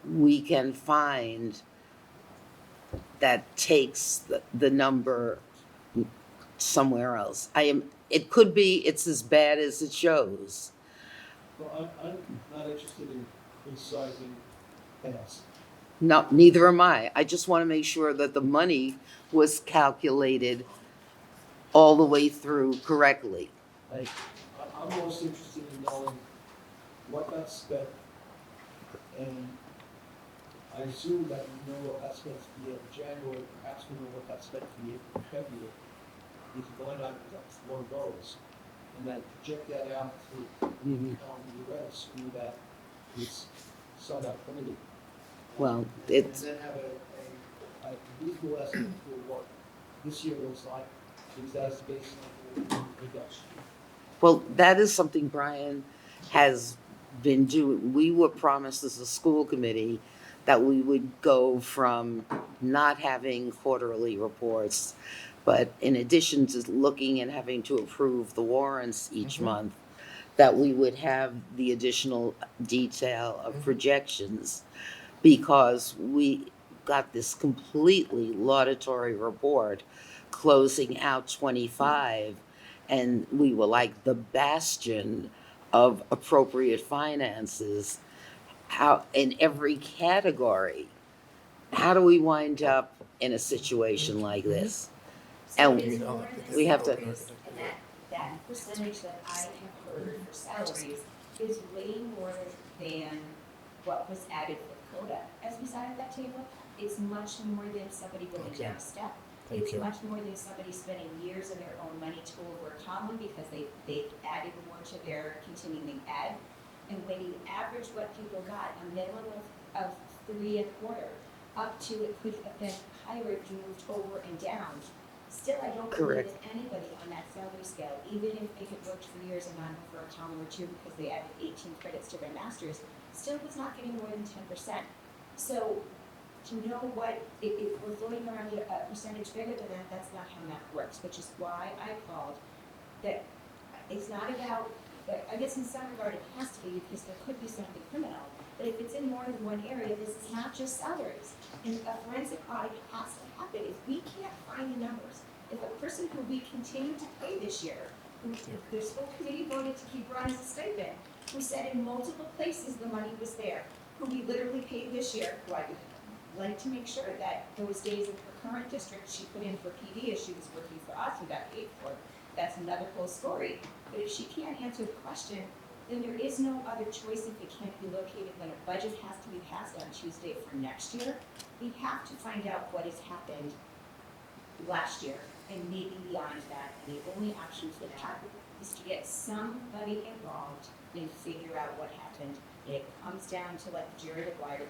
we can find that takes the number somewhere else. It could be it's as bad as it shows. Well, I'm not interested in sizing past. No, neither am I. I just want to make sure that the money was calculated all the way through correctly. Like, I'm most interested in knowing what got spent, and I assume that we know what got spent for the end of January, perhaps we know what got spent for the end of February. If you're going on, that's one of those. And then project that out through the rest, through that is sum up committee. Well, And it's, then have a reasonable estimate for what this year looks like, because that's the baseline for reduction. well, that is something Brian has been doing. We were promised as a school committee that we would go from not having quarterly reports, but in addition to looking and having to approve the warrants each month, that we would have the additional detail of projections, because we got this completely laudatory report closing out '25, and we were like the bastion of appropriate finances. How, in every category, how do we wind up in a situation like this? And we have to, And that percentage that I have heard for salaries is way more than what was added for CODA. As we sat at that table, it's much more than somebody going down a step. It's much more than somebody spending years of their own money to go over a column because they've added more to their continuing ed. And when you average what people got, a minimum of 3.25, up to it could have been higher if you moved over and down. Still, I don't believe Correct. that anybody on that salary scale, even if they had worked for years and gone over a column or two because they added 18 credits to their masters, still was not getting more than 10%. So to know what, if we're floating around a percentage bigger than that, that's not how math works, which is why I called that it's not about, I guess in some regard it has to be because there could be something criminal, but if it's in more than one area, this is not just salaries. And a forensic audit has to happen. If we can't find the numbers, if a person who we continue to pay this year, who the school committee voted to keep running as a stipend, who said in multiple places the money was there, who we literally paid this year, who I would like to make sure that those days of her current district she put in for PD as she was working for us, who got paid for, that's another whole story. But if she can't answer the question, then there is no other choice if it can't be located when a budget has to be passed on Tuesday for next year. We have to find out what has happened last year and maybe beyond that. And the only option for that is to get somebody involved and figure out what happened. And it comes down to like Jared Aguirre,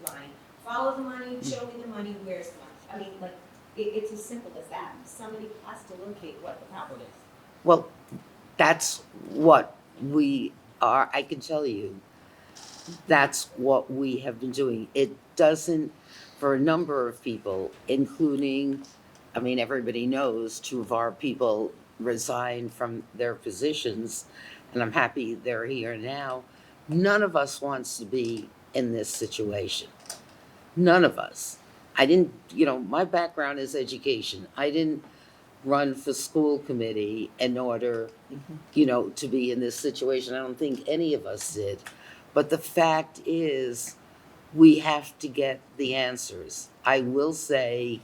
line. Follow the money, show me the money, where's the money? I mean, like, it's as simple as that. Somebody has to locate what the problem is. well, that's what we are, I can tell you, that's what we have been doing. It doesn't, for a number of people, including, I mean, everybody knows 2 of our people resigned from their positions, and I'm happy they're here now. None of us wants to be in this situation. None of us. I didn't, my background is education. I didn't run for school committee in order, to be in this situation. I don't think any of us did. But the fact is, we have to get the answers. I will say,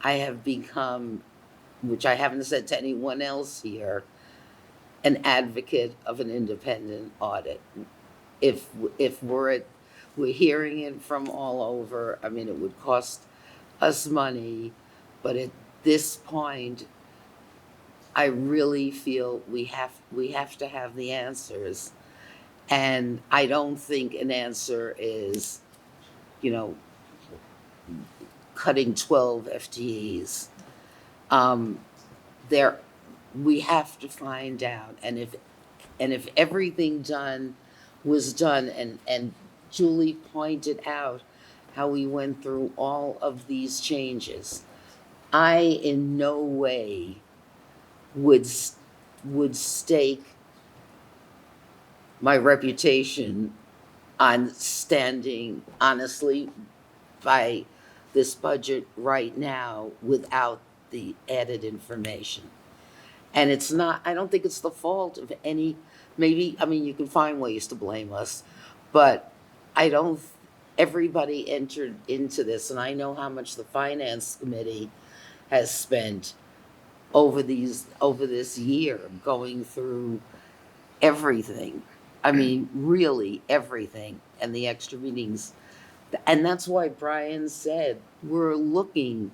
I have become, which I haven't said to anyone else here, an advocate of an independent audit. If we're hearing it from all over, I mean, it would cost us money, but at this point, I really feel we have to have the answers. And I don't think an answer is, cutting 12 FTEs. There, we have to find out, and if everything was done, and Julie pointed out how we went through all of these changes, I in no way would stake my reputation on standing honestly by this budget right now without the added information. And it's not, I don't think it's the fault of any, maybe, I mean, you can find ways to blame us, but I don't, everybody entered into this, and I know how much the finance committee has spent over this year going through everything. I mean, really everything, and the extra meetings. And that's why Brian said, we're looking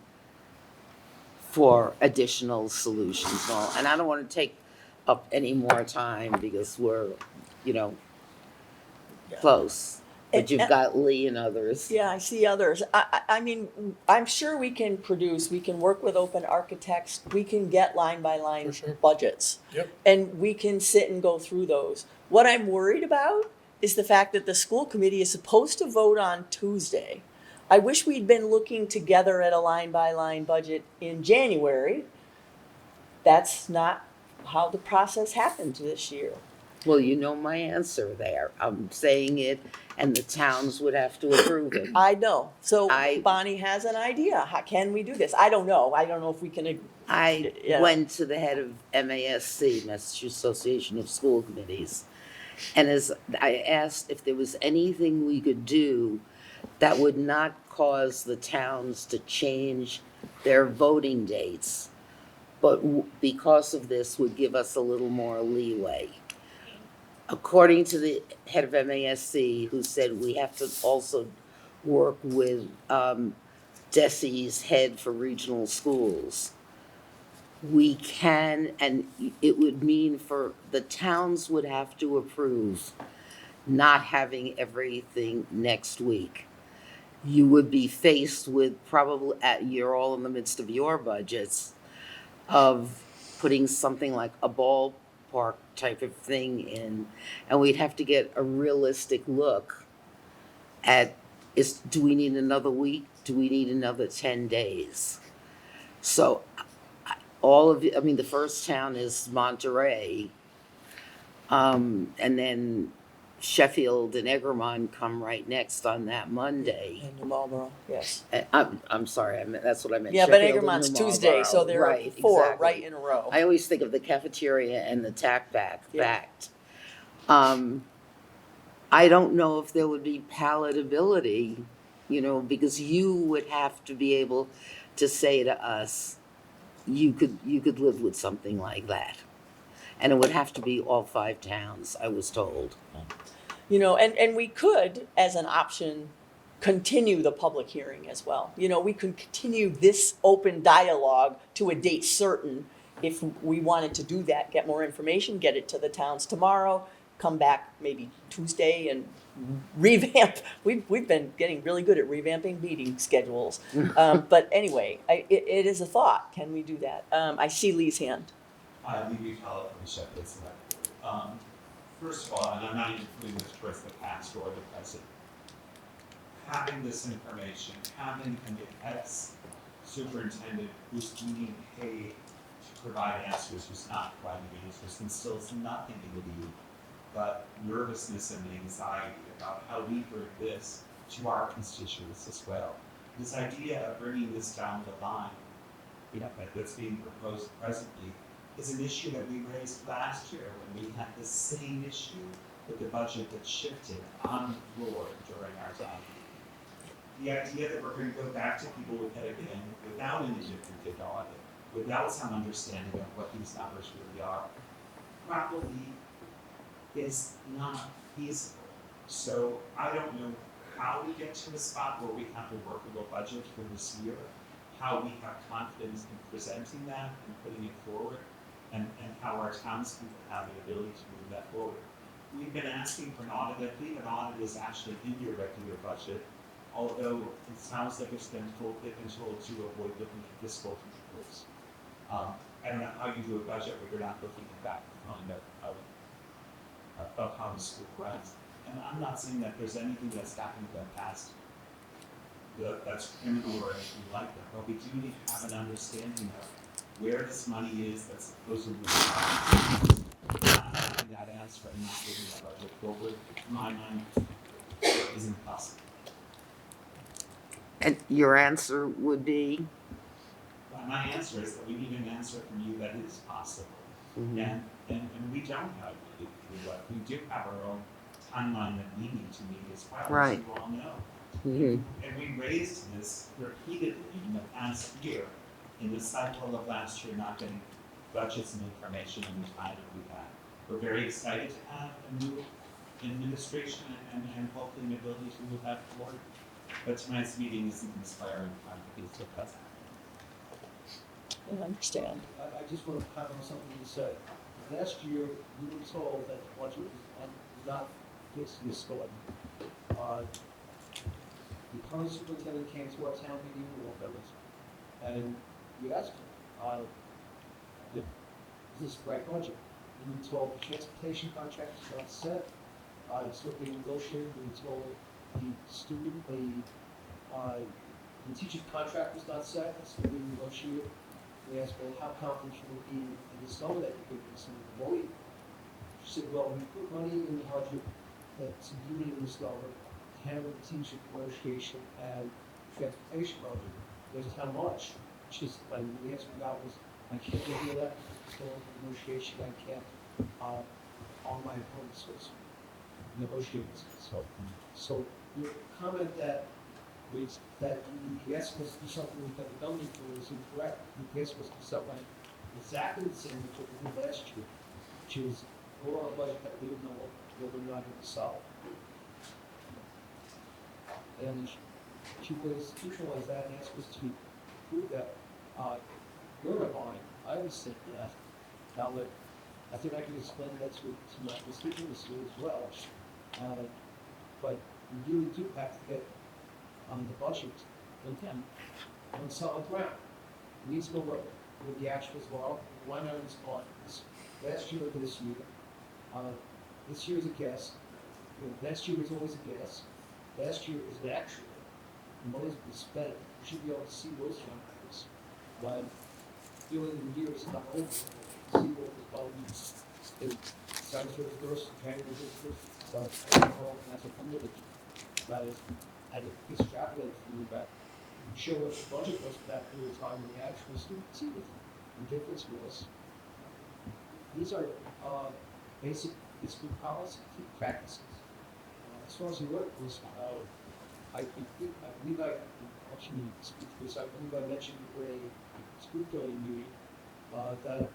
for additional solutions and all. And I don't want to take up any more time because we're, close. But you've got Lee and others. Yeah, I see others. I mean, I'm sure we can work with open architects, we can get line by line For sure. budgets. Yep. And we can sit and go through those. What I'm worried about is the fact that the school committee is supposed to vote on Tuesday. I wish we'd been looking together at a line by line budget in January. That's not how the process happened this year. Well, you know my answer there. I'm saying it, and the towns would have to approve it. I know. So I- Bonnie has an idea. How can we do this? I don't know. I don't know if we can. I Yeah. went to the head of MASC, Massachusetts Association of School Committees, and as I asked if there was anything we could do that would not cause the towns to change their voting dates, but because of this would give us a little more leeway. According to the head of MASC, who said we have to also work with DESI's head for regional schools, we can, and it would mean for the towns would have to approve not having everything next week. You would be faced with probably, you're all in the midst of your budgets, of putting something like a ballpark type of thing in, and we'd have to get a realistic look at, do we need another week? Do we need another 10 days? So the first town is Monterey, and then Sheffield and Egremont come right next on that Monday. And New Marlboro, yes. I'm sorry, that's what I meant. Yeah, but Sheffield and Egremont's New Tuesday, Marlboro. so there are Right, four exactly. right in a row. I always think of the cafeteria and the tack Yeah. backed. I don't know if there would be palatability, because you would have to be able to say to us, you could live with something like that. And it would have to be all 5 towns, I was told. And we could, as an option, continue the public hearing as well. We could continue this open dialogue to a date certain if we wanted to do that, get more information, get it to the towns tomorrow, come back maybe Tuesday and revamp. We've been getting really good at revamping meeting schedules. But anyway, it is a thought. Can we do that? I see Lee's hand. Lee Buchanan from the Sheffield Select Board. First of all, and I'm not even putting this towards the past or the present, having this information, having an ex-superintendent who's being paid to provide answers, who's not providing answers, instills nothing in you but nervousness and anxiety about how we bring this to our constituents as well. this idea of bringing this down the line, that's being proposed presently, is an issue that we raised last year when we had the same issue with the budget that shifted on the floor during our time. The idea that we're going to go back to people with it again without an independent audit, without some understanding of what these numbers really are, probably is not feasible. So I don't know how we get to a spot where we have a workable budget for this year, how we have confidence in presenting that and putting it forward, and how our townspeople have the ability to move that forward. We've been asking for an audit. I believe an audit is actually in your regular budget, although it sounds like they've been told to avoid looking at fiscal controls. I don't know how you do a budget where you're not looking at that kind of how the school runs. And I'm not saying that there's anything that's happened in the past that's criminal or anything like that, but we do need to have an understanding of where this money is that's supposedly not having that answer and not moving the budget forward. In my mind, is impossible. And your answer would be? Well, my answer is that we need an answer from you that is possible. And we don't have it. We do have our own timeline that we need to meet as well, Right. as you all know. Mm-hmm. And we raised this repeatedly in the past year, in the cycle of last year not getting budgets and information in the time that we've had. We're very excited to have a new administration and hopefully the ability to move that forward. But tonight's meeting isn't inspiring time to be so present. I understand. I just want to comment on something you said. Last year, we were told that the budget was not fixed this going. The current superintendent came to our town meeting in August, and we asked him, is this the right budget? And we told the transportation contract is not set, it's still being negotiated. We told the teacher's contract was not set, it's still being negotiated. We asked, well, how confident should we be in the summer that you could be some voting? She said, well, we put money in the budget that's included in this number to handle the teacher negotiation and transportation budget. There's how much? She said, and the answer we got was, I can't give you that, it's still under negotiation, I can't, on my opponent's negotiating skills. So your comment that the EPS was to do something with the government was incorrect. The EPS was to do something exactly the same as what we did last year, which is vote on a budget that we didn't know what we're not going to solve. And she was institutionalized that and asked us to prove that we're behind. I understand that. Now, I think I can explain that to my constituency as well. But we really do have to get the budget on solid ground. We need to know what the actuals were, why not respond this last year or this year. This year is a guess. Next year is always a guess. Last year is an actual. The money's been spent. We should be able to see those numbers. But during the year is not over. See what was done. It sounds for the first, January 1st. So that's a commitment. That is, I extrapolate from you back. Show what the budget was for that period of time when the actual students see what the difference was. These are basic fiscal policy practices. As far as the work goes, I believe I actually speak to this. I believe I mentioned in a school building meeting that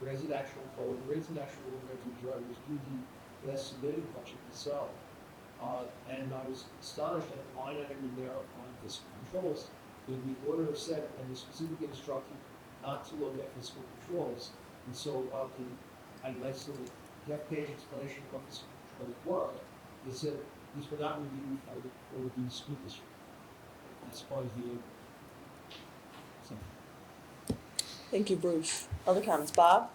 residential revenue drug was due the estimated budget itself. And I was astonished at the line item in there on fiscal controls. The order said, and they specifically instructed not to look at fiscal controls. And so I'd like to get page explanation of what fiscal controls were. They said these were not reviewed by the school district. As far as the Thank you, Bruce. Other comments, Bob?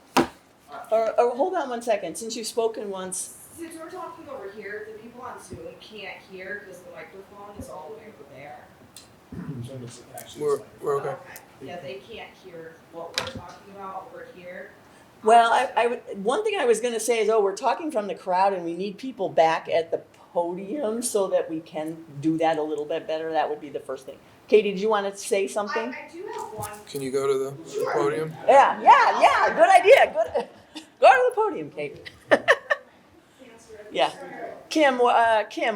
Or hold on one second. Since you've spoken once, Since we're talking over here, the people on Zoom can't hear because the microphone is all the way over there. We're okay. Yeah, they can't hear what we're talking about over here. well, one thing I was going to say is, we're talking from the crowd, and we need people back at the podium so that we can do that a little bit better. That would be the first thing. Katie, did you want to say something? I do have one. Can you go to the podium? Yeah, good idea, good. Go to the podium, Katie. Yeah. Kim,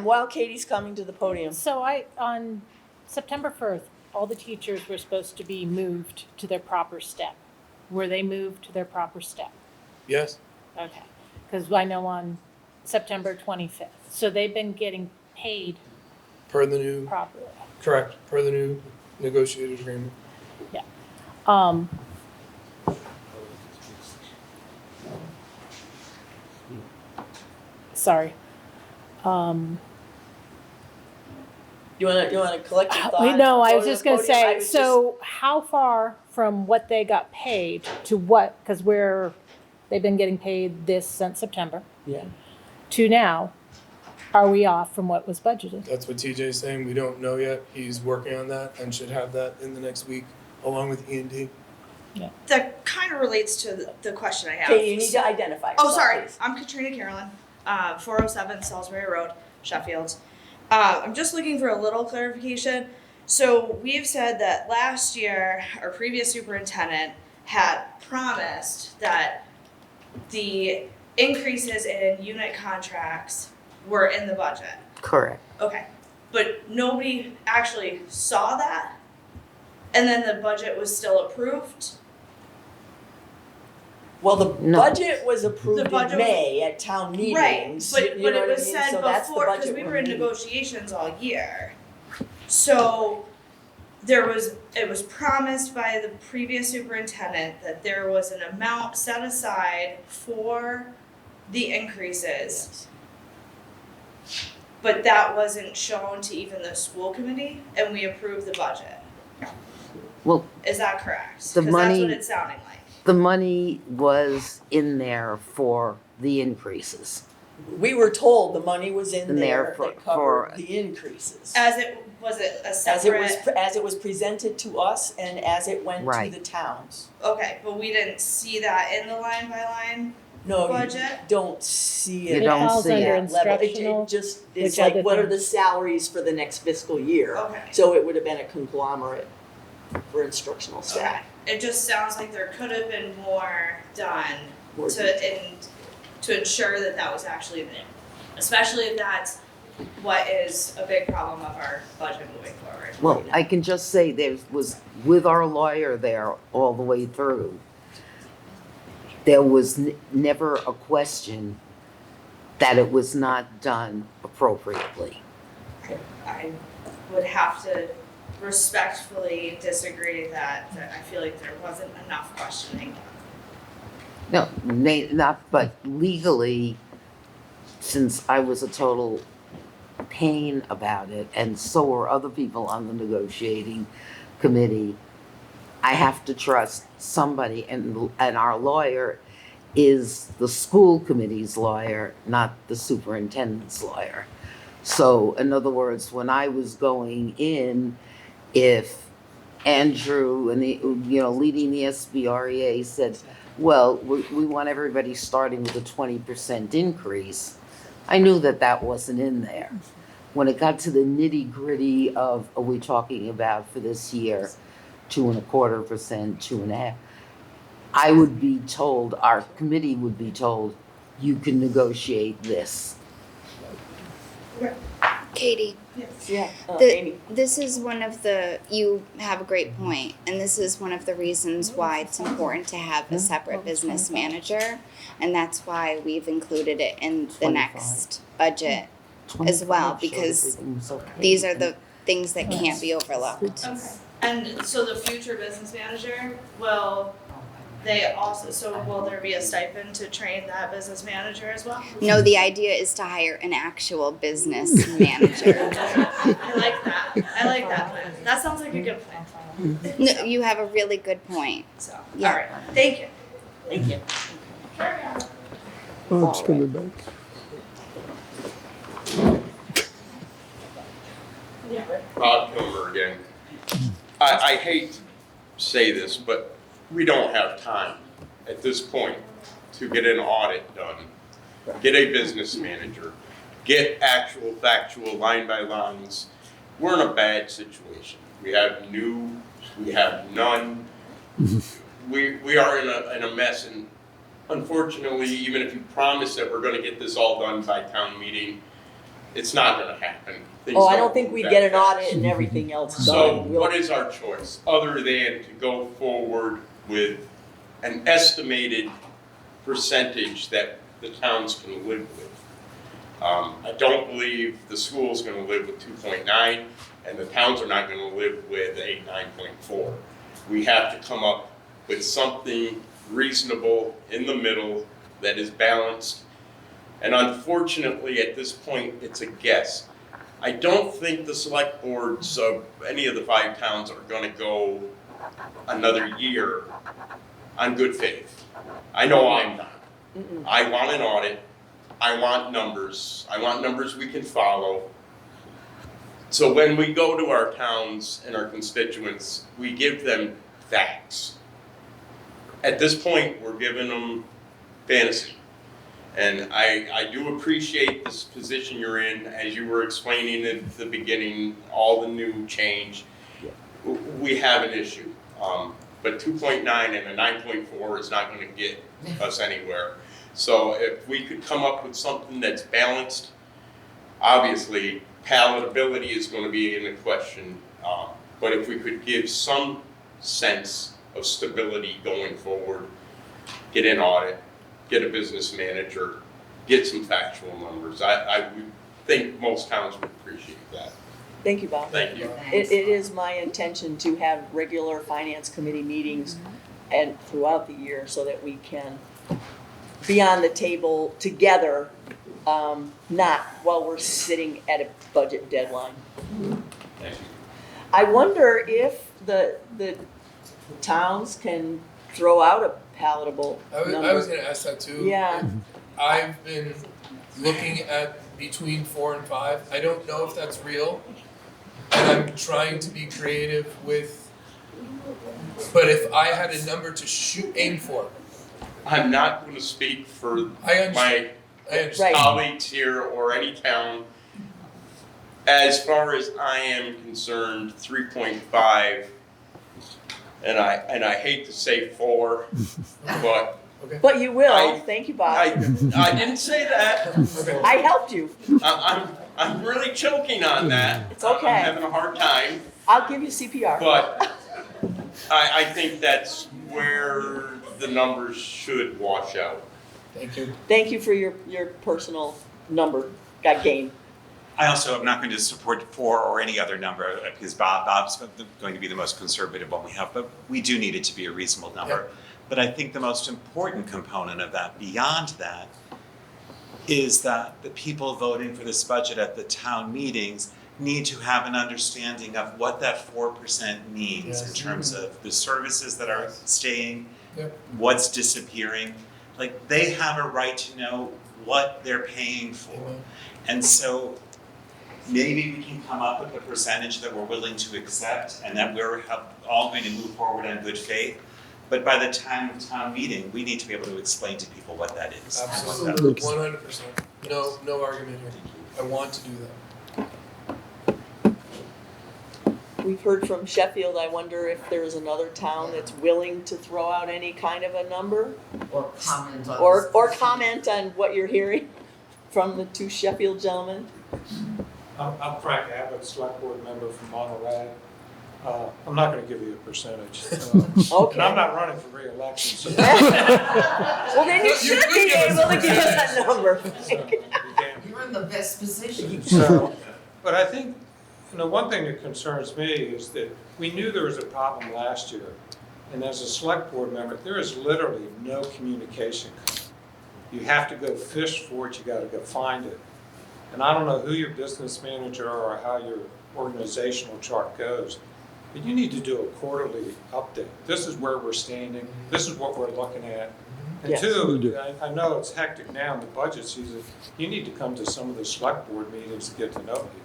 while Katie's coming to the podium. So on September 1st, all the teachers were supposed to be moved to their proper step. Were they moved to their proper step? Yes. Okay. Because I know on September 25th. So they've been getting paid Per the new, properly. correct, per the new negotiated agreement. Yeah. Sorry. You want to collect your thoughts? No, I Go was to just the going to podium? I say, was so how far from what they got paid to what, because they've been getting paid this since September, Yeah. to now, are we off from what was budgeted? That's what TJ's saying. We don't know yet. He's working on that and should have that in the next week, along with E&D. That kind of relates to the question I have. Katie, you need to identify yourself. Oh, sorry. Please. I'm Katrina Carolyn, 407 Salisbury Road, Sheffield. I'm just looking for a little clarification. So we've said that last year, our previous superintendent had promised that the increases in unit contracts were in the budget. Correct. Okay. But nobody actually saw that? And then the budget was still approved? Well, the No. budget was approved The budget in May at town meetings. Right, you but know it what was I mean? said So that's the before, because budget we we're were in meeting. negotiations all year. So it was promised by the previous superintendent that there was an amount set aside for the increases. But that wasn't shown to even the school committee, and we approved the budget. Well, Is that correct? The 'Cause that's money- what it's sounding like. the money was in there for the increases. We were told the money was in In there there for- that covered for- the increases. Was it a As it was presented to us and as it went to Right. the towns. Okay, but we didn't see that in the line by line No, you budget? don't see You it. don't at falls see under that level. instructional, It just, it's which like, other what are things? the salaries for the next fiscal year? Okay. So it would have been a conglomerate for instructional staff. It just sounds like there could have been more done More to ensure that that was actually there. Especially if that's what is a big problem of our budget moving forward. Well, I can just say there was, with our lawyer there all the way through, there was never a question that it was not done appropriately. I would have to respectfully disagree that I feel like there wasn't enough questioning. No, but legally, since I was a total pain about it, and so were other people on the negotiating committee, I have to trust somebody, and our lawyer is the school committee's lawyer, not the superintendent's lawyer. So, in other words, when I was going in, if Andrew and leading the SBREA said, well, we want everybody starting with a 20% increase, I knew that wasn't in there. When it got to the nitty gritty of, are we talking about for this year, 2.25%, 2.5%, I would be told, our committee would be told, you can negotiate this. Katie, Yeah, The- Amy. this is one of you have a great point, and this is one of the reasons why it's important to have a separate business manager, and that's why we've included it in the 25. next budget as well, 25 showed because everything was okay. these are the things that can't be overlooked. Okay. And so the future business manager, will there be a stipend to train that business manager as well? No, the idea is to hire an actual business manager. I like that plan. That sounds like a good plan. No, you have a really good point. So, Yeah. all right, thank you. Thank you. Bob's coming back. Bob Kilmer again. I hate to say this, but we don't have time at this point to get an audit done, get a business manager, get actual factual line by lines. We're in a bad situation. We have none. We are in a mess, and unfortunately, even if you promise that we're gonna get this all done by town meeting, it's not gonna happen. Things Oh, I don't think move we that get an fast. audit and everything else done. So We'll- what is our choice, other than to go forward with an estimated percentage that the towns can live with? I don't believe the school's gonna live with 2.9, and the towns are not gonna live with a 9.4. We have to come up with something reasonable in the middle that is balanced. And unfortunately, at this point, it's a guess. I don't think the select boards of any of the 5 towns are gonna go another year on good faith. I know I'm not. I want an audit. I want numbers. I want numbers we can follow. So when we go to our towns and our constituents, we give them facts. At this point, we're giving them fantasy. And I do appreciate this position you're in, as you were explaining at the beginning, all the new change. We have an issue. But 2.9 and a 9.4 is not gonna get us anywhere. So if we could come up with something that's balanced, obviously palatability is gonna be in the question. But if we could give some sense of stability going forward, get an audit, get a business manager, get some factual numbers. I would think most towns would appreciate that. Thank you, Bob. Thank you. It is my intention to have regular finance committee meetings and throughout the year so that we can be on the table together, not while we're sitting at a budget deadline. Thank you. I wonder if the towns can throw out a palatable number. I was gonna ask that too. Yeah. I've been looking at between 4 and 5. I don't know if that's real. And I'm trying to be creative with, but if I had a number to aim for. I'm not going to speak for my colleagues here or any town. As far as I am concerned, 3.5, and I hate to say 4, but. But you will. Thank you, Bob. I didn't say that. I helped you. I'm really choking on that. It's okay. I'm having a hard time. I'll give you CPR. But I think that's where the numbers should wash out. Thank you. Thank you for your personal number game. I also am not going to support 4 or any other number because Bob's going to be the most conservative one we have, but we do need it to be a reasonable number. Yep. But I think the most important component of that, beyond that, is that the people voting for this budget at the town meetings need to have an understanding of what that 4% means in terms of the services that are staying, what's disappearing. Like, they have a right to know what they're paying for. And so maybe we can come up with a percentage that we're willing to accept and that we're all going to move forward in good faith. But by the time of town meeting, we need to be able to explain to people what that is. Absolutely. 100%. No argument here. I want to do that. We've heard from Sheffield. I wonder if there's another town that's willing to throw out any kind of a number Or comment on or comment on what you're hearing from the 2 Sheffield gentlemen. I'm Frank Abbott, select board member from Monterey. I'm not going to give you a percentage. Okay. And I'm not running for re-election. So Well, then you should be able to give us a number. You're in the best position. So, but I think, one thing that concerns me is that we knew there was a problem last year. And as a select board member, there is literally no communication. You have to go fish for it, you got to go find it. And I don't know who your business manager are or how your organizational chart goes, but you need to do a quarterly update. This is where we're standing. This is what we're looking at. And Yes. 2, I know it's hectic now in the budget season. You need to come to some of the select board meetings to get to know people.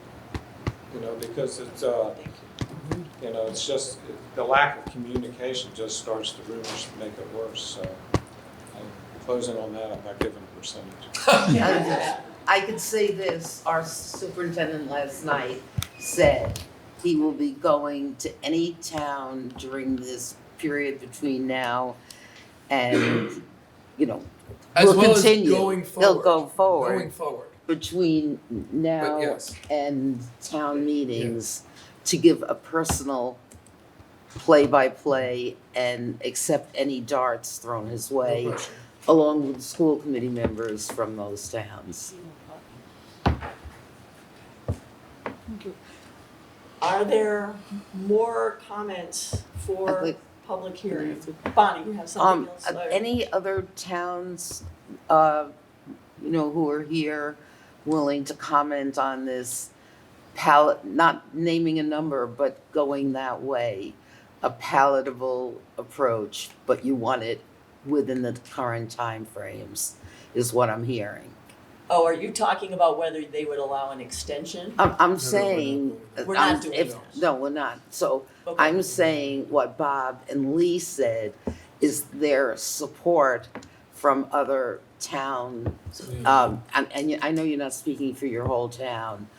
Because it's, it's just the lack of communication just starts the rumors to make it worse. So, closing on that, I'm not giving a percentage. I could say this, our superintendent last night said, he will be going to any town during this period between now and, you know, As will well as continue. going He'll forward. go forward. Going forward. Between now yes. and town meetings to give a personal play-by-play and accept any darts thrown his way, No pressure. along with school committee members from those towns. Are there more comments I'd for like- public hearing? Bonnie, you have something else? Any other towns, you know, who are here willing to comment on this not naming a number, but going that way, a palatable approach, but you want it within the current timeframes, is what I'm hearing. Oh, are you talking about whether they would allow an extension? I'm saying. We're not doing if- that. No, we're not. So Okay. I'm saying what Bob and Lee said is their support from other towns. And I know you're not speaking for your whole town,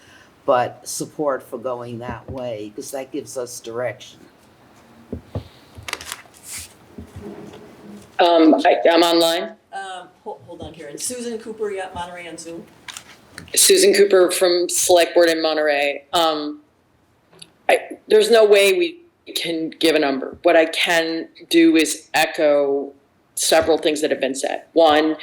but support for going that way, because that gives us direction. I'm online. Hold on, Karen. Susan Cooper, you got Monterey on Zoom? Susan Cooper from Select Board in Monterey. There's no way we can give a number. What I can do is echo several things that have been said. One,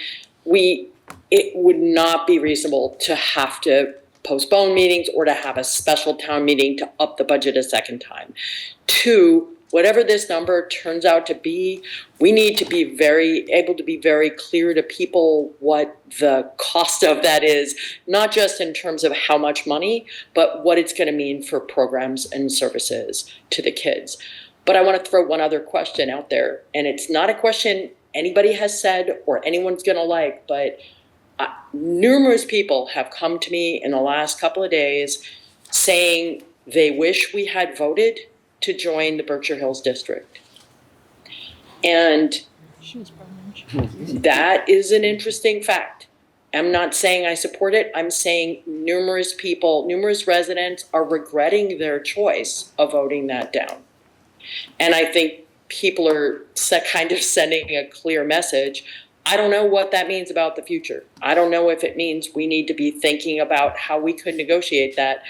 it would not be reasonable to have to postpone meetings or to have a special town meeting to up the budget a second time. Two, whatever this number turns out to be, we need to be able to be very clear to people what the cost of that is, not just in terms of how much money, but what it's going to mean for programs and services to the kids. But I want to throw one other question out there, and it's not a question anybody has said or anyone's going to like, but numerous people have come to me in the last couple of days saying they wish we had voted to join the Berkshire Hills district. And that is an interesting fact. I'm not saying I support it. I'm saying numerous people, numerous residents are regretting their choice of voting that down. And I think people are kind of sending a clear message. I don't know what that means about the future. I don't know if it means we need to be thinking about how we could negotiate that.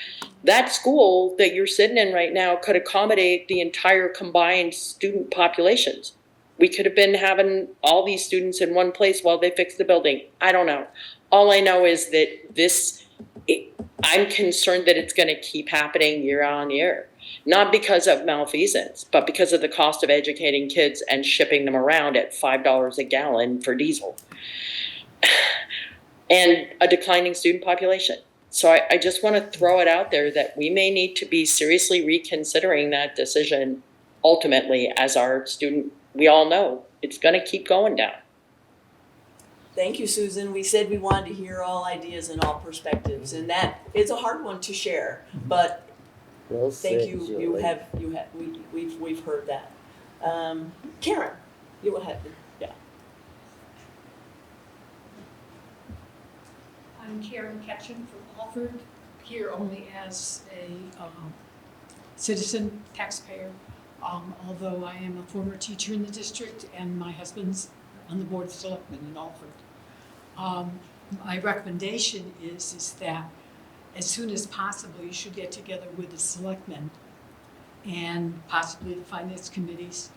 That school that you're sitting in right now could accommodate the entire combined student populations. We could have been having all these students in one place while they fix the building. I don't know. All I know is that I'm concerned that it's going to keep happening year on year. Not because of malfeasance, but because of the cost of educating kids and shipping them around at $5 a gallon for diesel. And a declining student population. So I just want to throw it out there that we may need to be seriously reconsidering that decision ultimately as our student, we all know it's going to keep going down. Thank you, Susan. We said we wanted to hear all ideas and all perspectives, and that it's a hard one to share, but Well thank said, you. Julie. We've heard that. Karen, you go ahead. Yeah. I'm Karen Ketchum from Alford, here only as a citizen taxpayer, although I am a former teacher in the district and my husband's on the Board of Selectmen in Alford. My recommendation is that as soon as possible, you should get together with the selectmen and possibly the finance committees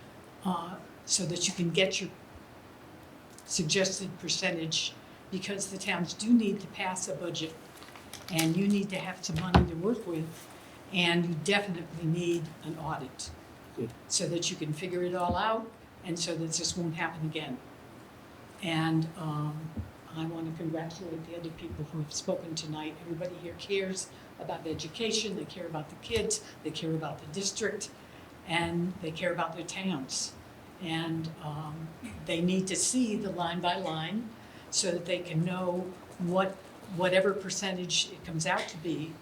so that you can get your suggested percentage, because the towns do need to pass a budget and you need to have some money to work with, and you definitely need an audit so that you can figure it all out and so that this won't happen again. And I want to congratulate the other people who have spoken tonight. Everybody here cares about education, they care about the kids, they care about the district, and they care about their towns. And they need to see the line by line so that they can know whatever percentage it comes out to be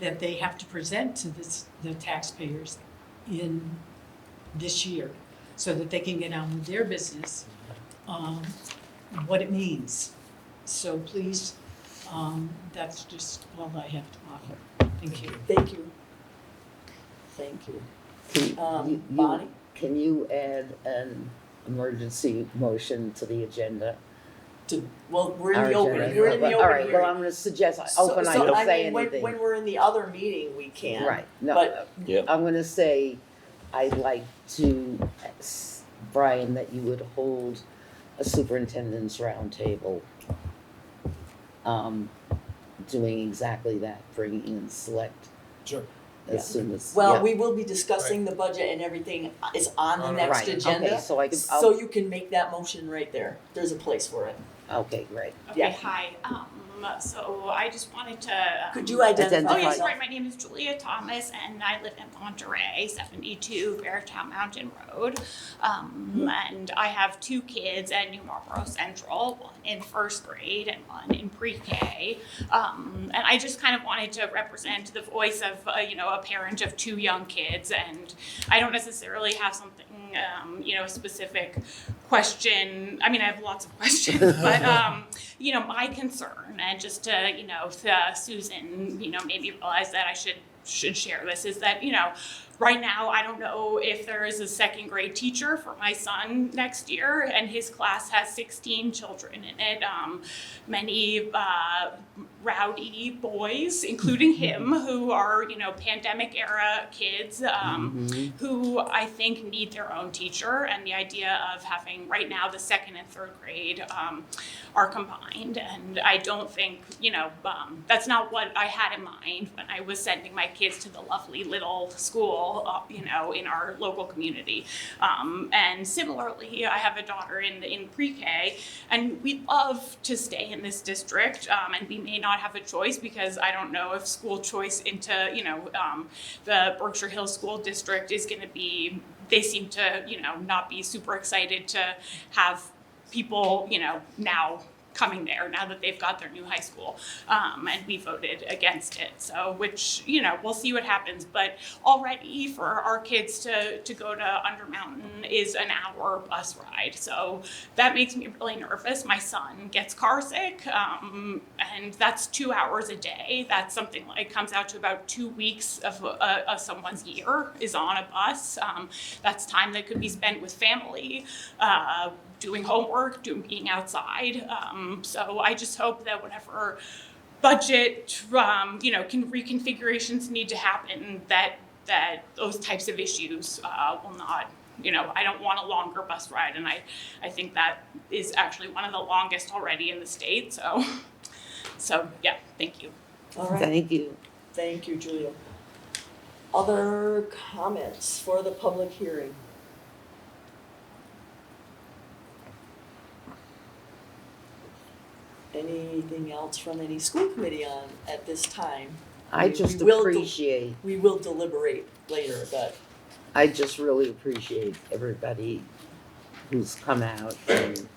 that they have to present to the taxpayers in this year so that they can get on with their business, what it means. So please, that's just all I have to offer. Thank you. Thank you. Thank you. Can Bonnie? Can you add an emergency motion to the agenda? Well, we're in Our the open, agenda. we're in the open All right, hearing. well, I'm gonna suggest, So- open, I so, don't say mean, anything. when we're in the other meeting, we can. Right, no, But I'm gonna say, I'd like to, Brian, that you would hold a superintendent's roundtable. Doing exactly that, bringing in select. Sure. As soon as. Well, yeah. we will be discussing the budget and everything is on the On next Right, agenda. okay, so I can, So you can make that motion right there. There's a place for it. okay, great. Okay, Yeah. hi. So I just wanted to. Could you identify Oh, yes, yourself? right. My name is Julia Thomas, and I live in Monterey, 72 Beartown Mountain Road. And I have two kids at New Marlboro Central, one in first grade and one in pre-K. And I just kind of wanted to represent the voice of, a parent of two young kids. And I don't necessarily have something, a specific question. I mean, I have lots of questions, but, my concern, and just to, Susan, made me realize that I should share this, is that, right now, I don't know if there is a second grade teacher for my son next year, and his class has 16 children in it, many rowdy boys, including him, who are, pandemic era kids, who I think need their own teacher, and the idea of having right now the second and third grade are combined, and I don't think, that's not what I had in mind when I was sending my kids to the lovely little school, in our local community. And similarly, I have a daughter in pre-K, and we'd love to stay in this district, and we may not have a choice because I don't know if school choice into, the Berkshire Hills School District is going to be, they seem to, not be super excited to have people, now coming there now that they've got their new high school, and we voted against it. So, which, we'll see what happens, but already for our kids to go to Undermountain is an hour bus ride. So that makes me really nervous. My son gets car sick, and that's 2 hours a day. That's something like comes out to about 2 weeks of someone's year is on a bus. That's time that could be spent with family, doing homework, being outside. So I just hope that whatever budget, reconfigurations need to happen, that those types of issues will not, I don't want a longer bus ride, and I think that is actually one of the longest already in the state. So yeah, thank you. All right. Thank you. Thank you, Julia. Other comments for the public hearing? Anything else from any school committee on at this time? I We just will appreciate, We will deliberate later, but I just really appreciate everybody who's come out and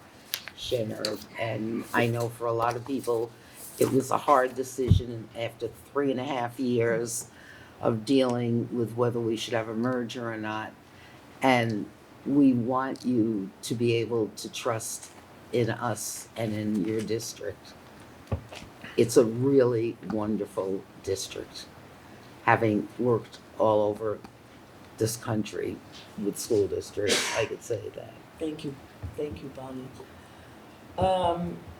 shared. And I know for a lot of people, it was a hard decision after 3.5 years of dealing with whether we should have a merger or not. And we want you to be able to trust in us and in your district. It's a really wonderful district, having worked all over this country with school districts, I could say that. thank you, Bonnie.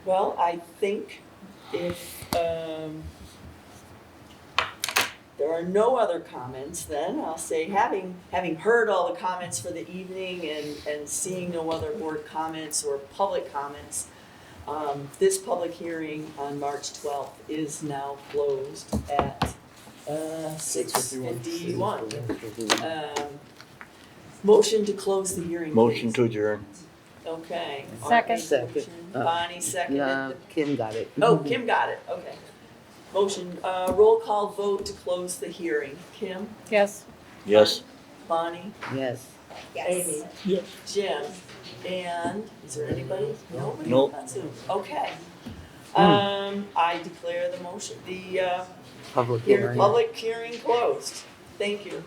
Well, I think if there are no other comments, then I'll say, having heard all the comments for the evening and seeing no other board comments or public comments, this public hearing on March 12th is now closed at 6:51. Motion to close the hearing, Motion please. to adjourn. Okay. Second. Motion. Bonnie seconded. Kim got it. Oh, Kim got it, okay. Motion, roll call vote to close the hearing. Kim? Yes. Yes. Bonnie? Yes. Amy? Yes. Jim? And, is there anybody? Nobody? Nope. Not Zoom. Okay. I declare the motion, the Public hearing. public hearing closed. Thank you.